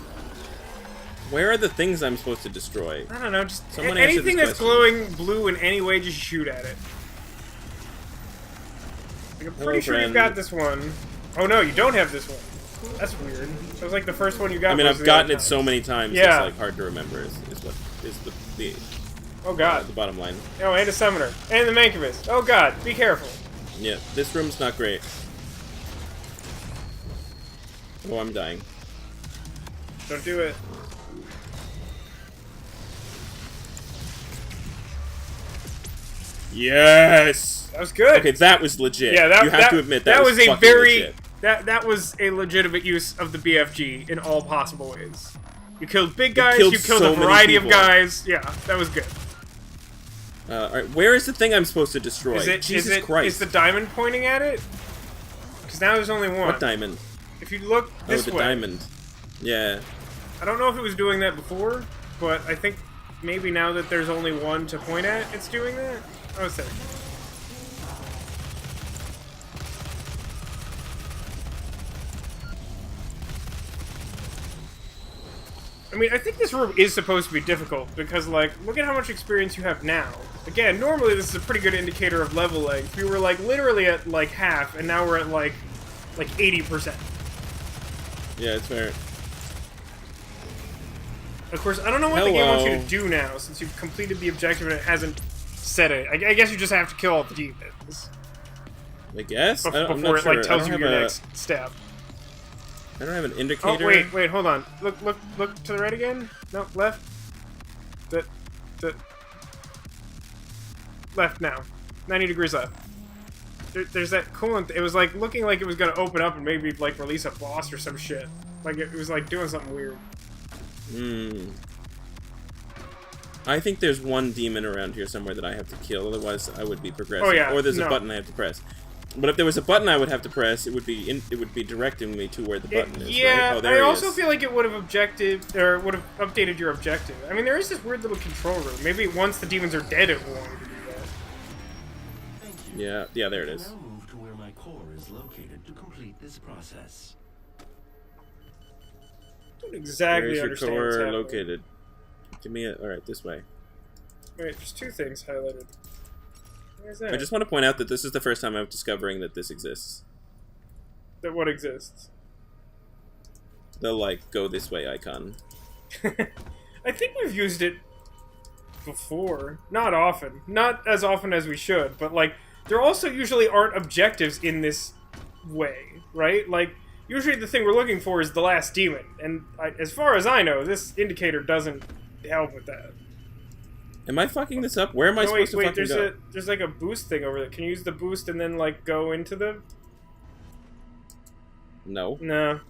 Where are the things I'm supposed to destroy? I don't know, just Someone anything that's glowing blue in any way, just shoot at it. Like, I'm pretty sure you've got this one. Oh no, you don't have this one. That's weird. That was like the first one you got. I mean, I've gotten it so many times, yeah. It's like hard to remember is what is the oh god. The bottom line. Oh, and a summoner. And the Mancubus. Oh god, be careful. Yeah, this room's not great. Oh, I'm dying. Don't do it. Yes! That was good. Okay, that was legit. Yeah, you have to admit that was a fucking very legit. that was a legitimate use of the BFG in all possible ways. You killed big guys. killed You killed so a variety of many people. guys. Yeah, that was good. Alright, where is the thing I'm supposed to destroy? Jesus Christ. Is the diamond pointing at it? Because now there's only one. What diamond? If you look this the way. diamond. Yeah. I don't know if it was doing that before, but I think maybe now that there's only one to point at, it's doing that. I was saying. I mean, I think this room is supposed to be difficult, because, like, look at how much experience you have now. Again, normally this is a pretty good indicator of level length. We were, like, literally at, like, half, and now we're at, like 80%. Yeah, it's fair. Of course, I don't know what the game wants you to do now, since you've completed the objective and it hasn't said it. I guess you just have to kill all the demons. I guess? I'm Before not it, sure. like, tells you your next step. I don't have an Oh, indicator. wait, hold on. Look to the right again? No, left. The left now. 90 degrees left. There's that coolant. It was like looking like it was gonna open up and maybe like release a boss or some shit. Like it was like doing something weird. I think there's one demon around here somewhere that I have to kill, otherwise I would be progressing. Oh, yeah, Or there's no. a button I have to press. But if there was a button I would have to press, it would be directing me to where the button is. Yeah, right? Oh, there I he also is. feel like it would have updated your objective. I mean, there is this weird little control room. Maybe once the demons are dead, it will want you to do that. Thank you. Yeah, there it is. Now move to where my core is located to complete this process. I don't exactly Where's your understand what's core happening. located? Give me a... Alright, this way. Wait, there's two things highlighted. Where's that? I just want to point out that this is the first time I'm discovering that this exists. That what exists? The, like, go this way icon. I think we've used it before. Not often. Not as often as we should, but, like, there also usually aren't objectives in this way, right? Like, usually the thing we're looking for is the last demon, and as far as I know, this indicator doesn't help with that. Am I fucking this up? Where am I supposed to fucking go? There's like a boost thing over there. Can you use the boost and then, like, go into the... No. No.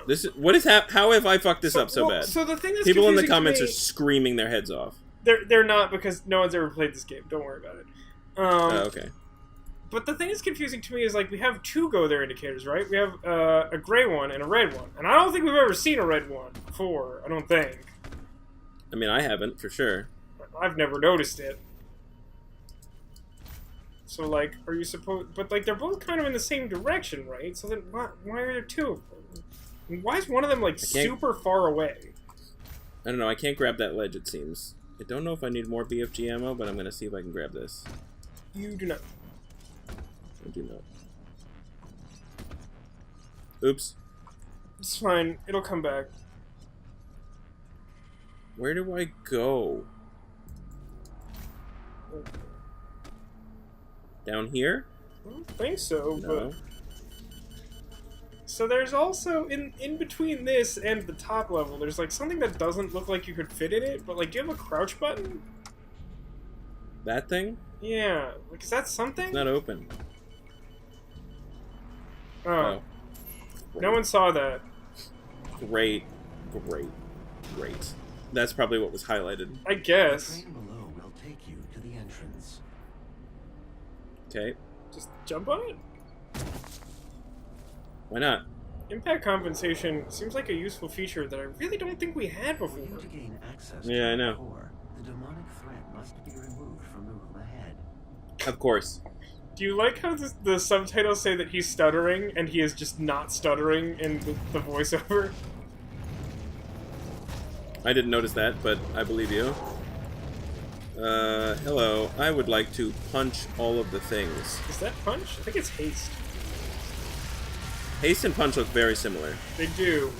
This is... What is how have I fucked this up so bad? So the thing that's People in the confusing to comments me- are screaming their heads off. They're not, because no one's ever played this game. Don't worry about it. Oh, okay. But the thing that's confusing to me is, like, we have two go there indicators, right? We have a gray one and a red one. And I don't think we've ever seen a red one before, I don't think. I mean, I haven't, for sure. I've never noticed it. So, like, are you supposed... But, like, they're both kind of in the same direction, right? So then why are there two of them? And why is one of them, like, super far away? I don't know, I can't grab that ledge, it seems. I don't know if I need more BFG ammo, but I'm gonna see if I can grab this. You do not. I do not. Oops. It's fine. It'll come back. Where do I go? Down here? I don't think so, No. but... So there's also, in between this and the top level, there's, like, something that doesn't look like you could fit in it, but, like, do you have a crouch button? That thing? Yeah. Like, is that something? It's not open. Oh. No one saw that. Great. That's probably what was highlighted. I guess. The train below will take you to the entrance. Okay. Just jump on it? Why not? Impact compensation seems like a useful feature that I really don't think we had For before. you to gain access Yeah, I to know. the core, the demonic threat must be removed from the room ahead. Of course. Do you like how the subtitles say that he's stuttering, and he is just not stuttering in the voiceover? I didn't notice that, but I believe you. Hello. I would like to punch all of the things. Is that punch? I think it's haste. Haste and punch look very similar. They do.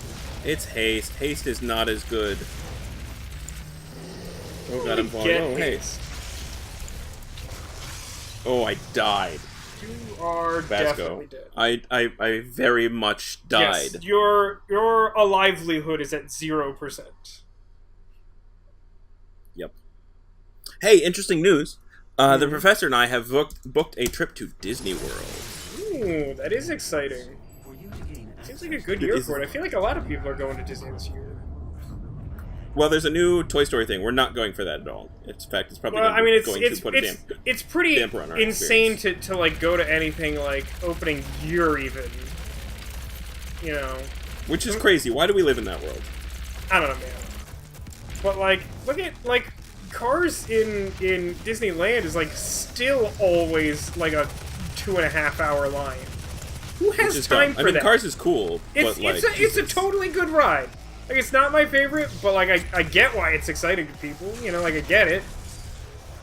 It's haste. Haste is not as good. Oh god, I'm falling. Get Oh, hey. haste. Oh, I died. You are Vasco. definitely dead. I very much died. Yes, your livelihood is at 0%. Yep. Hey, interesting news. The professor and I have booked a trip to Disney World. Ooh, that is exciting. For you to gain Seems like a good year for it. I feel like a lot of people are going to Disney this year. Well, there's a new Toy Story thing. We're not going for that at all. In fact, it's probably Well, I mean, going to put a it's pretty damper on our insane experience. to like go to anything like opening year even. You know, Which is crazy. Why do we live in that world? I don't know, man. But like, look at like Cars in Disneyland is like still always like a 2.5 hour line. Who Which has is time dumb. for I mean, that? Cars is cool, It's but like, it's a totally good ride. Like, it's not my favorite, but like I get why it's exciting to people. You know, like I get it.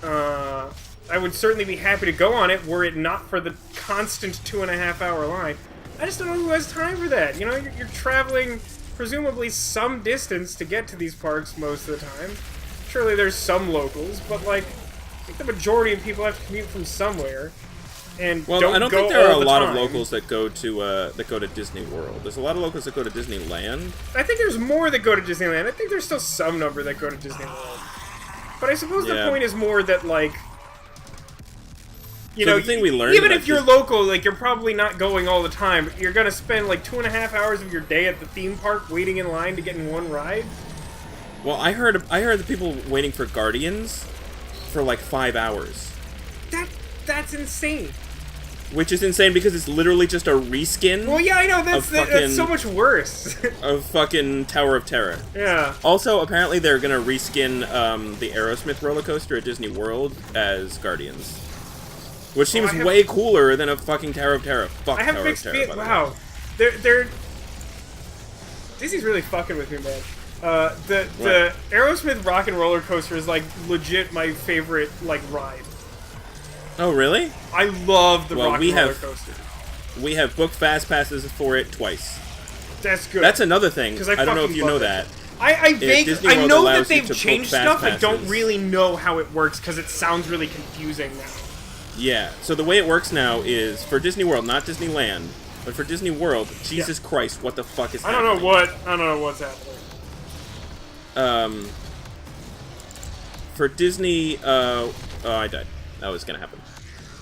I would certainly be happy to go on it were it not for the constant 2.5 hour line. I just don't know who has time for that. You know, you're traveling presumably some distance to get to these parks most of the time. Surely there's some locals, but like I think the majority of people have to commute from somewhere. And well, don't I don't go think there are a all the lot of time. locals that go to Disney World. There's a lot of locals that go to Disneyland. I think there's more that go to Disneyland. I think there's still some number that go to Disney World. But I suppose the Yeah. point is more that, like, you So know, the thing we learned even about if you're Dis- local, like, you're probably not going all the time. You're gonna spend, like, 2.5 hours of your day at the theme park waiting in line to get in one ride. Well, I heard the people waiting for Guardians for like 5 hours, That's insane. which is insane because it's literally just a reskin Well, yeah, I know, that's fucking- so much worse. of fucking Tower of Terror. Yeah. Also, apparently they're gonna reskin the Aerosmith roller coaster at Disney World as Guardians, which seems I have- way cooler than a fucking Tower of Terror. Fuck I have Tower mixed of Terror. feelings. by the way. Wow. They're... Disney's really fucking with me, man. The Aerosmith Rock and Roller Coaster is, like, legit my favorite, like, ride. Oh, really? I love the Well, Rock we and Roller have- Coaster. We have booked fast passes for it twice. That's good. That's another thing. 'Cause I don't know fucking if you know love it. that. I Disney I World know allows that they've you to book changed fast stuff. I don't passes. really know how it works because it sounds really confusing now. Yeah. So the way it works now is for Disney World, not Disneyland, but for Disney World. Jesus Christ, what the fuck is I happening? don't know what's happening. For Disney, oh, I died. That was gonna happen.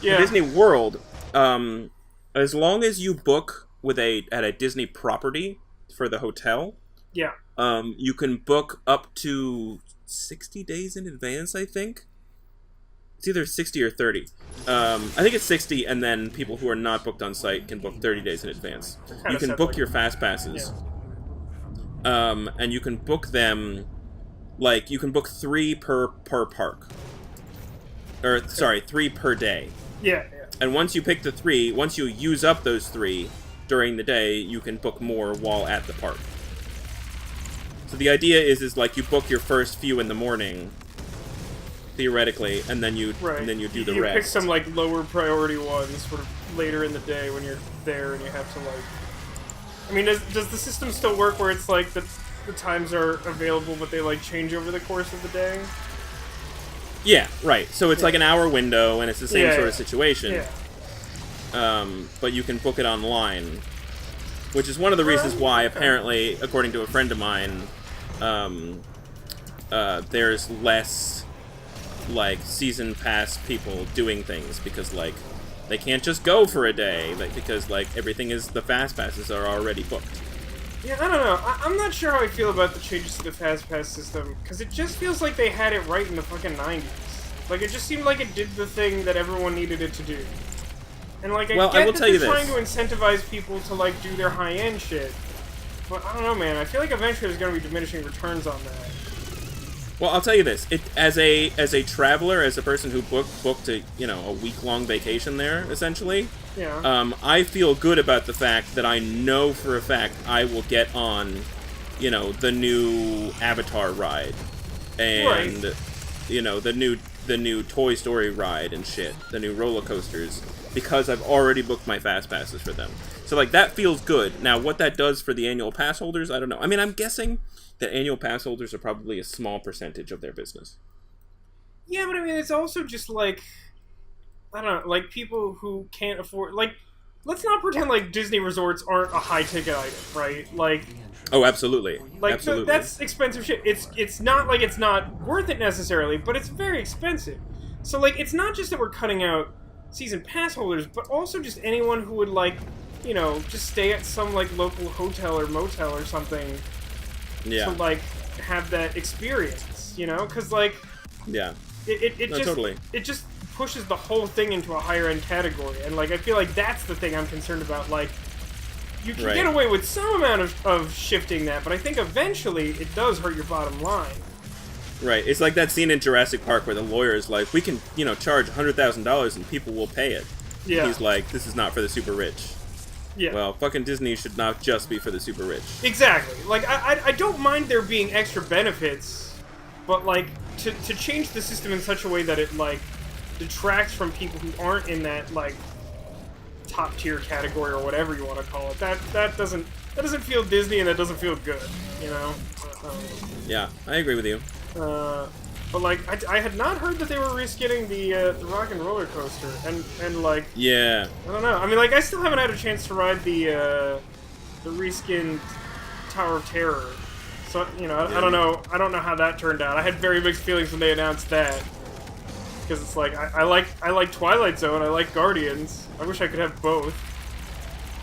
Yeah. For Disney World, as long as you book at a Disney property for the hotel, Yeah. you can book up to 60 days in advance, I think. It's either 60 or 30. I think it's 60, and then people who are not booked on site can book 30 days in advance. Kinda You can sounds book like- your fast passes. And you can book them, like, you can book 3 per park. Or, sorry, 3 per day. Yeah. And once you pick the 3, once you use up those 3 during the day, you can book more while at the park. So the idea is like you book your first few in the morning, theoretically, and then you Right. do the you rest. pick some like lower priority ones sort of later in the day when you're there and you have to like. I mean, does the system still work where it's like the times are available but they like change over the course of the day? Yeah, right. So it's like an hour window, and it's the same Yeah, sort yeah. of situation. Yeah. But you can book it online, which is one of the reasons why, apparently, according to a friend of mine, there's less, like, season pass people doing things, because, like, they can't just go for a day, like, because, like, the fast passes are already booked. Yeah, I don't know. I'm not sure how I feel about the changes to the fast pass system because it just feels like they had it right in the fucking 90s. Like it just seemed like it did the thing that everyone needed it to do. And like I Well, I get will that tell you they're trying to this. incentivize people to like do their high-end shit. But I don't know, man. I feel like eventually there's going to be diminishing returns on that. Well, I'll tell you this: as a traveler, as a person who booked a week-long vacation there, essentially, Yeah. I feel good about the fact that I know for a fact I will get on, the new Avatar ride, and Right. the new Toy Story ride and shit, the new roller coasters, because I've already booked my fast passes for them. So like that feels good. Now, what that does for the annual pass holders, I don't know. I mean, I'm guessing that annual pass holders are probably a small percentage of their business. Yeah, but I mean, it's also just like... I don't know, like people who can't afford, like, let's not pretend like Disney resorts aren't a high ticket item, right? Like, Oh, absolutely. like Absolutely. that's expensive shit. It's not like it's not worth it necessarily, but it's very expensive. So like, it's not just that we're cutting out season pass holders, but also just anyone who would like, you know, just stay at some like local hotel or motel or something Yeah. to like have that experience, you know? Because like, Yeah. it No, just totally. it just pushes the whole thing into a higher end category, and like I feel like that's the thing I'm concerned about. Like, you can Right. get away with some amount of shifting that, but I think eventually it does hurt your bottom line. Right. It's like that scene in Jurassic Park where the lawyer is like, we can, you know, charge $100,000 and people will pay it. Yeah. He's like, this is not for the super rich. Yeah. Well, fucking Disney should not just be for the super rich. Exactly. Like, I don't mind there being extra benefits, but, like, to change the system in such a way that it, like, detracts from people who aren't in that, like, top-tier category or whatever you want to call it, that doesn't feel Disney, and that doesn't feel good, you know? Yeah, I agree with you. But, like, I had not heard that they were reskinning the Rock and Roller Coaster, and like, Yeah. I don't know. I mean, like, I still haven't had a chance to ride the reskinned Tower of Terror. So, you know, I don't know. I don't know how that turned out. I had very mixed feelings when they announced that, because it's like I like Twilight Zone. I like Guardians. I wish I could have both.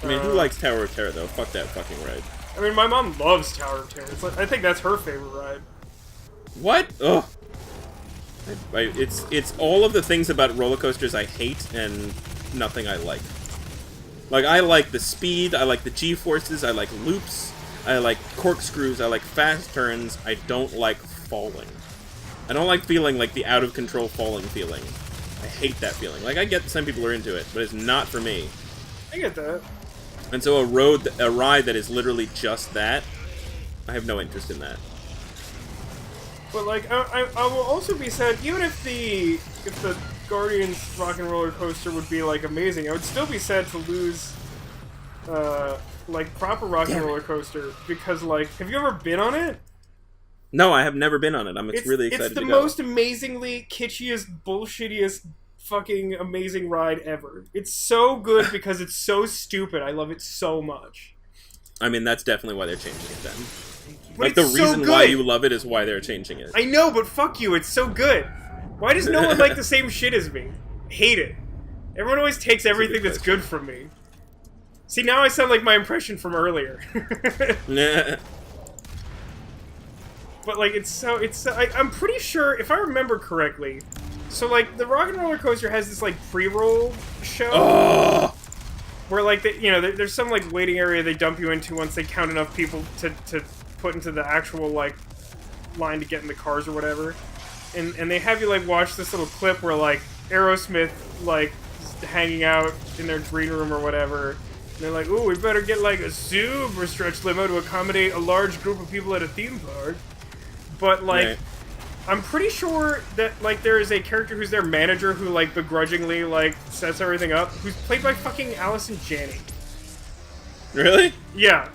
I mean, who likes Tower of Terror, though? Fuck that fucking ride. I mean, my mom loves Tower of Terror. It's like, I think that's her favorite ride. What? Ugh. It's all of the things about roller coasters I hate and nothing I like. Like, I like the speed, I like the G-forces, I like loops, I like corkscrews, I like fast turns, I don't like falling. I don't like feeling like the out-of-control falling feeling. I hate that feeling. Like, I get that some people are into it, but it's not for me. I get that. And so a ride that is literally just that, I have no interest in that. But like, I will also be sad. Even if the Guardians Rock and Roller Coaster would be like amazing, I would still be sad to lose, like proper Rock and Roller Coaster, because like, have you ever been on it? No, I have never been on it. I'm really excited It's the to go. most amazingly kitschiest, bullshittiest, fucking amazing ride ever. It's so good because it's so stupid. I love it so much. I mean, that's definitely why they're changing it then. But Like, the it's so reason why good. you love it is why they're changing it. I know, but fuck you, it's so good. Why does no one like the same shit as me? I hate it. Everyone always takes everything that's good from me. See, now I sound like my impression from earlier. Nah. But, like, I'm pretty sure, if I remember correctly, so, like, the Rock and Roller Coaster has this, like, pre-roll show. Oh! Where, like, there's some, like, waiting area they dump you into once they count enough people to put into the actual, like, line to get in the cars or whatever. And they have you, like, watch this little clip where, like, Aerosmith, like, is hanging out in their green room or whatever. And they're like, ooh, we better get, like, a super stretch limo to accommodate a large group of people at a theme park. But, like, Right. I'm pretty sure that, like, there is a character who's their manager who, like, begrudgingly, like, sets everything up, who's played by fucking Allison Janney. Really? Yeah.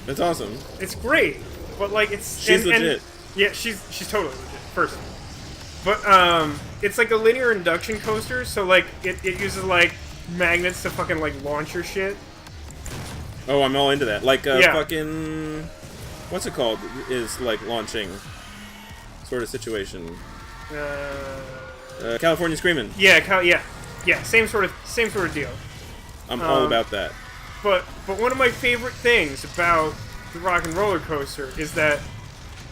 That's awesome. It's great, but, like, it's... She's legit. Yeah, she's totally legit, first. But, it's like a linear induction coaster, so, like, it uses, like, magnets to fucking, like, launch your shit. Oh, I'm all into that. Like, Yeah. fucking... What's it called? Is, like, launching sort of situation. California Screamin'. Yeah, same sort of deal. I'm all about that. But one of my favorite things about the Rock and Roller Coaster is that,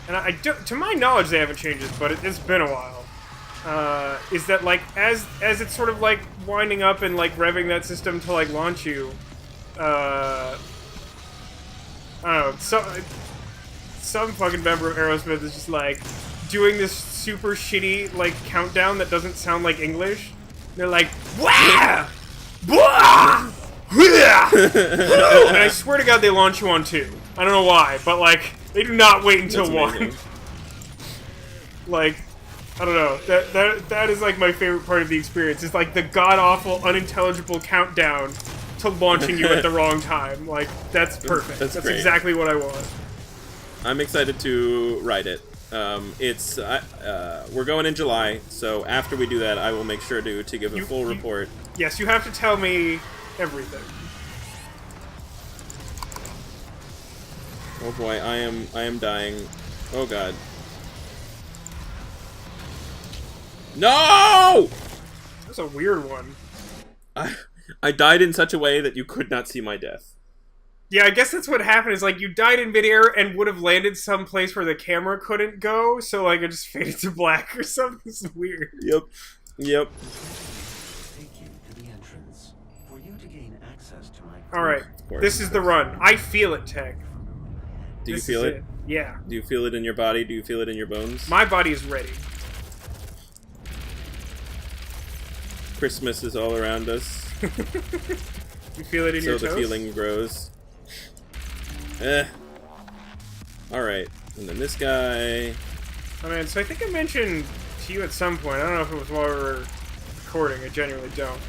and I don't, to my knowledge they haven't changed this, but it's been a while. Is that, like, as it's sort of like winding up and like revving that system to like launch you, I don't know, some fucking member of Aerosmith is just like doing this super shitty like countdown that doesn't sound like English. They're like, wah! Wah! And I swear to God they launch you on 2. I don't know why, but like they do not wait until That's 1. amazing. Like, I don't know. That is like my favorite part of the experience. Is like the god awful, unintelligible countdown to launching you at the wrong time. Like, that's perfect. That's That's great. exactly what I want. I'm excited to ride it. It's we're going in July, so after we do that, I will make sure to give a full report. Yes, you have to tell me everything. Oh boy, I am dying. Oh god. No! That's a weird one. I died in such a way that you could not see my death. Yeah, I guess that's what happened. Is like you died in midair and would have landed someplace where the camera couldn't go, so like it just faded to black or something. It's weird. Yep. Yep. Take you to the entrance. For you to gain access to my All right, course. this is the run. I feel it, Tek. Do you This feel is it? Yeah. Do you feel it in your body? Do you feel it in your bones? My body is ready. Christmas is all around us. You feel it in your So toes? the feeling grows. Alright. And then this guy. Oh man, so I think I mentioned to you at some point, I don't know if it was while we were recording, I genuinely don't.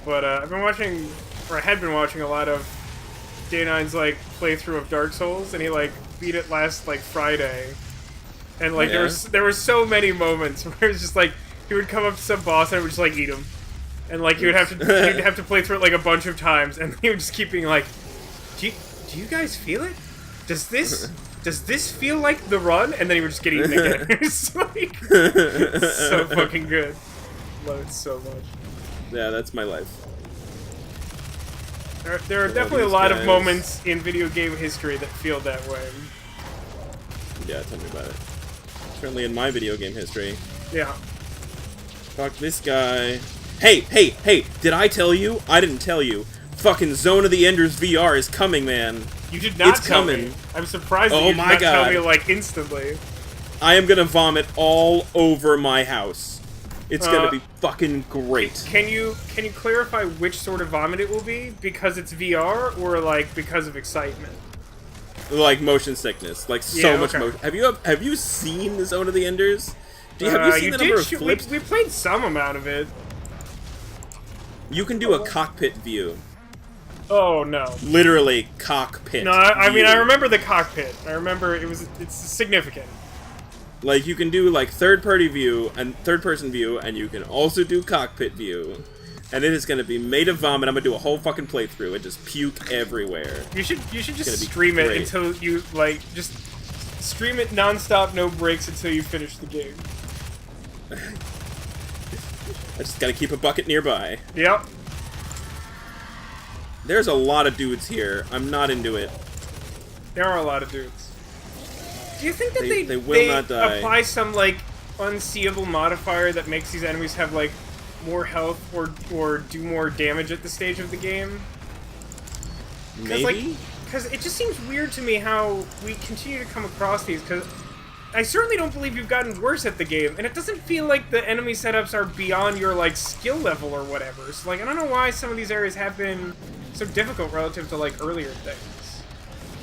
But I've been watching, or I had been watching a lot of Day9's like playthrough of Dark Souls, and he like beat it last like Friday. And like there were so many moments where it's just like he would come up to some boss and I would just like eat him. And like you'd have to play through it like a bunch of times, and he would just keep being like, do you guys feel it? Does this feel like the run? And then he would just get eaten again. It's like so fucking good. Love it so much. Yeah, that's my life. There are definitely a lot of moments in video game history that feel that way. Yeah, tell me about it. Certainly in my video game history. Yeah. Fuck this guy. Hey! Did I tell you? I didn't tell you. Fucking Zone of the Enders VR is coming, man. You did not It's tell coming. me. I'm surprised that Oh you did my not tell God. me like instantly. I am gonna vomit all over my house. It's gonna be fucking great. Can you clarify which sort of vomit it will be? Because it's VR, or like because of excitement? Like motion sickness, like Yeah, so much okay. motion. Have you seen the Zone of the Enders? Have you seen the number of flips? We played some amount of it. You can do a cockpit view. Oh no. Literally cockpit. No, I mean view. I remember the cockpit. I remember it's significant. Like you can do like third-person view, and you can also do cockpit view. And it is gonna be made of vomit. I'm gonna do a whole fucking playthrough and just puke everywhere. You should just gonna be stream it great. until you like just stream it nonstop, no breaks until you finish the game. I just gotta keep a bucket nearby. Yep. There's a lot of dudes here. I'm not into it. There are a lot of dudes. Do you think that They will not die. apply some like unseeable modifier that makes these enemies have like more health or do more damage at the stage of the game? Maybe? Because it just seems weird to me how we continue to come across these, because I certainly don't believe you've gotten worse at the game, and it doesn't feel like the enemy setups are beyond your, like, skill level or whatever. So, like, I don't know why some of these areas have been so difficult relative to, like, earlier things.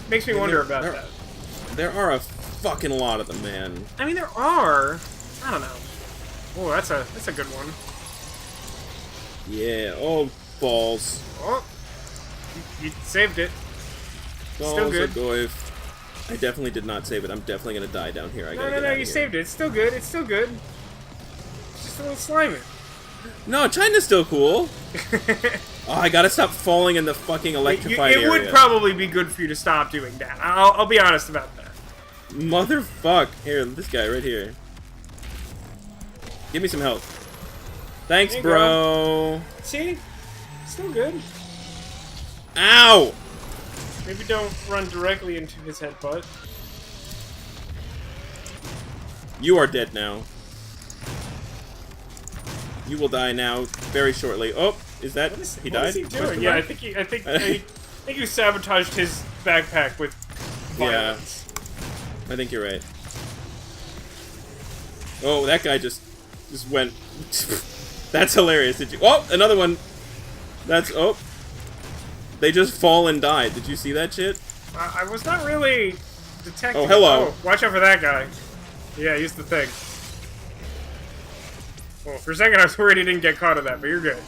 Makes me wonder about that. There are a fucking lot of them, man. I mean, there are. I don't know. Oh, that's a good one. Yeah, oh, balls. Oh, you saved it. Balls Still good. of goif. I definitely did not save it. I'm definitely gonna die down here. No, you saved it. It's still good. It's still good. It's just a little slimy. No, China's still cool. Oh, I gotta stop falling in the fucking electrified It area. would probably be good for you to stop doing that. I'll be honest about that. Motherfuck. Here, this guy right here. Give me some help. Thanks, There you bro. See? Still good. Ow! Maybe don't run directly into his headbutt. You are dead now. You will die now very shortly. Oh, is that he died? What is he doing? Yeah, I think you sabotaged his backpack with violence. I think you're right. Oh, that guy just went. That's hilarious. Did you? Oh, another one. That's They just fall and die. Did you see that shit? I was not really detecting. Oh, hello. Oh, watch out for that guy. Yeah, he's the thing. Well, for a second I was worried he didn't get caught in that, but you're good.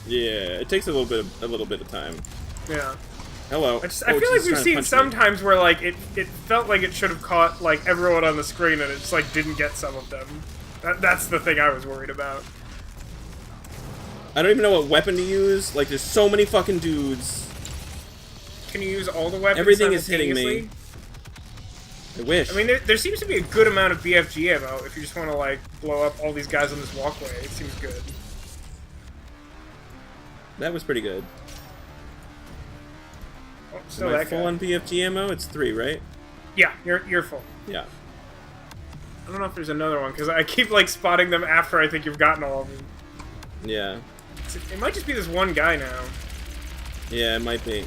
Yeah, it takes a little bit of time. Yeah. Hello. I feel like we've seen sometimes where like it felt like it should have caught like everyone on the screen and it just like didn't get some of them. That's the thing I was worried about. I don't even know what weapon to use. Like, there's so many fucking dudes. Can you use all the weapons? Everything is hitting me. I wish. I mean, there seems to be a good amount of BFG ammo if you just want to like blow up all these guys on this walkway. It seems good. That was pretty good. Oh, still Am I that full guy. on BFG ammo? It's 3, right? Yeah, you're full. Yeah. I don't know if there's another one because I keep like spotting them after I think you've gotten all of them. Yeah. It might just be this one guy now. Yeah, it might be.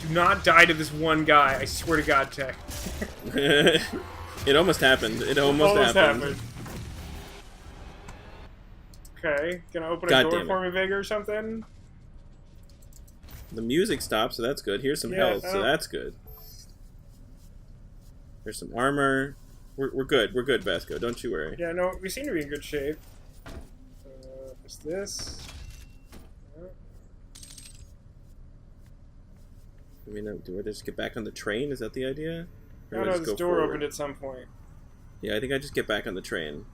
Do not die to this one guy. I swear to God, Tek. It almost happened. It almost happened. Okay, gonna open a God door damn it. for me, VEGA, or something? The music stopped, so that's good. Here's some health, so that's good. There's some armor. We're good. We're good, Vasco. Don't you worry. Yeah, no, we seem to be in good shape. Is this? I mean, do I just get back on the train? Is that the idea? Or No, do I no, just this go door forward? opened at some point. Yeah, I think I just get back on the train.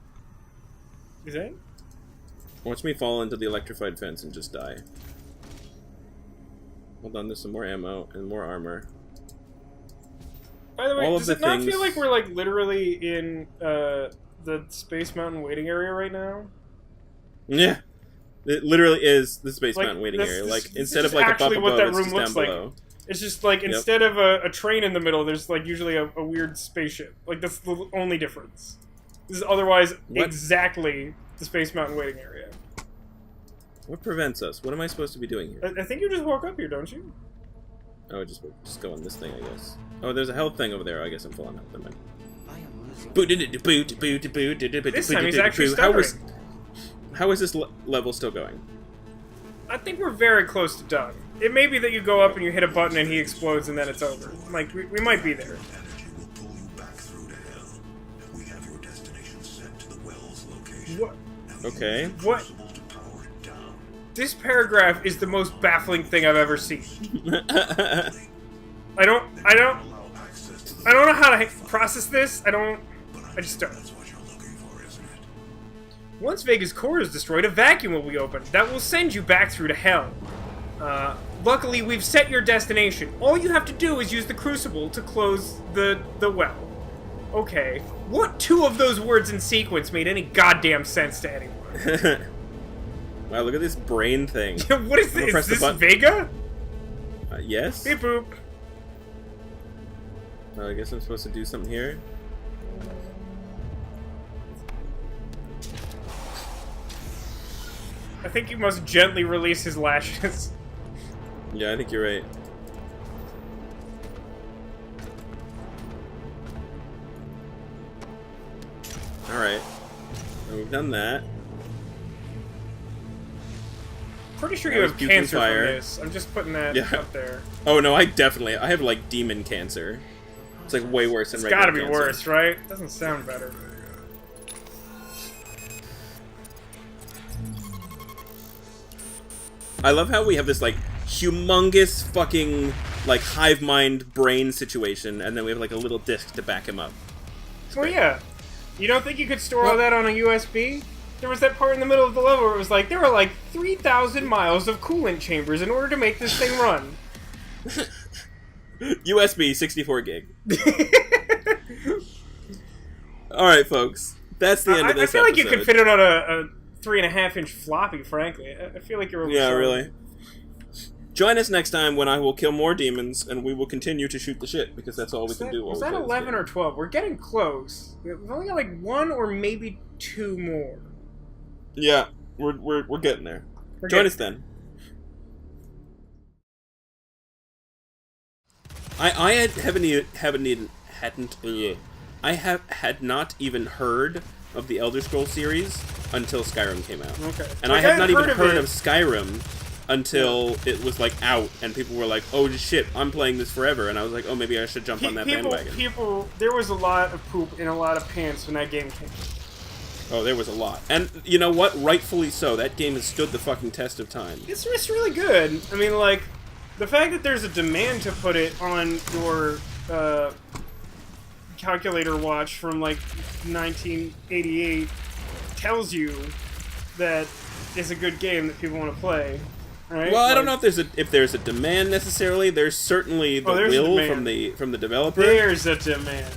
You think? Watch me fall into the electrified fence and just die. Hold on, there's some more ammo and more armor. By the way, All of does the it not things- feel like we're like literally in the Space Mountain waiting area right now? Yeah. It literally is the Space Like, Mountain waiting this- area. this- Like, this instead is of like up actually what above, that it's room just looks down like. below. It's just like instead of a train in the middle, there's like usually a weird spaceship. Like that's the only difference. This is otherwise What? exactly the Space Mountain waiting area. What prevents us? What am I supposed to be doing here? I think you just walk up here, don't you? Oh, just go on this thing, I guess. Oh, there's a health thing over there. I guess I'm full on health. Never mind. I am losing. This time he's actually stuttering. How is this level still going? I think we're very close to done. It may be that you go up and you hit a button and he explodes and then it's over. Like, we might be there. Energy will pull you back through to hell. We have your destination set to the well's location. What? Okay. What? Crucible to power it down. This paragraph is the most baffling thing I've ever seen. I don't Allow access to the know how to process this. I just don't. That's what you're looking for, isn't it? Once Vega's core is destroyed, a vacuum will be opened that will send you back through to hell. Luckily, we've set your destination. All you have to do is use the Crucible to close the well. Okay, what two of those words in sequence made any goddamn sense to anyone? Wow, look at this brain thing. What is I'm gonna this? press Is the this button. Vega? Yes? Beep boop. I guess I'm supposed to do something here. I think you must gently release his lashes. Yeah, I think you're right. Alright. Well, we've done that. Pretty sure That you was have puking cancer fire. from this. I'm just putting that Yeah. up there. Oh no, I have like demon cancer. It's like way worse than It's regular gotta be cancer. worse, right? Doesn't sound better. I love how we have this like humongous fucking like hive mind brain situation, and then we have like a little disc to back him up. Well, yeah. You don't think you could store all that on a USB? There was that part in the middle of the level where it was like, there were like 3,000 miles of coolant chambers in order to make this thing run. USB 64 gig. Alright, folks. That's the end of this I feel like you episode. could fit it on a 3.5-inch floppy, frankly. I feel like you're Yeah, overshot. really. Join us next time when I will kill more demons, and we will continue to shoot the shit, because that's all we can do. Was that 11 or 12? We're getting close. We've only got like one or maybe two more. Yeah, we're getting there. We're Join getting- us then. I had not even heard of the Elder Scrolls series until Skyrim came out. Okay. And Like, I had not even heard heard it. of Skyrim until it was like out, and people were like, "Oh shit, I'm playing this forever," and I was like, "Oh, maybe I should jump on that bandwagon." People, there was a lot of poop in a lot of pants when that game came. Oh, there was a lot. And you know what? Rightfully so. That game has stood the fucking test of time. It's really good. I mean, like, the fact that there's a demand to put it on your calculator watch from, like, 1988 tells you that it's a good game that people want to play. Right? Well, I don't know if there's a demand necessarily. There's certainly the will from the developer. There's a demand.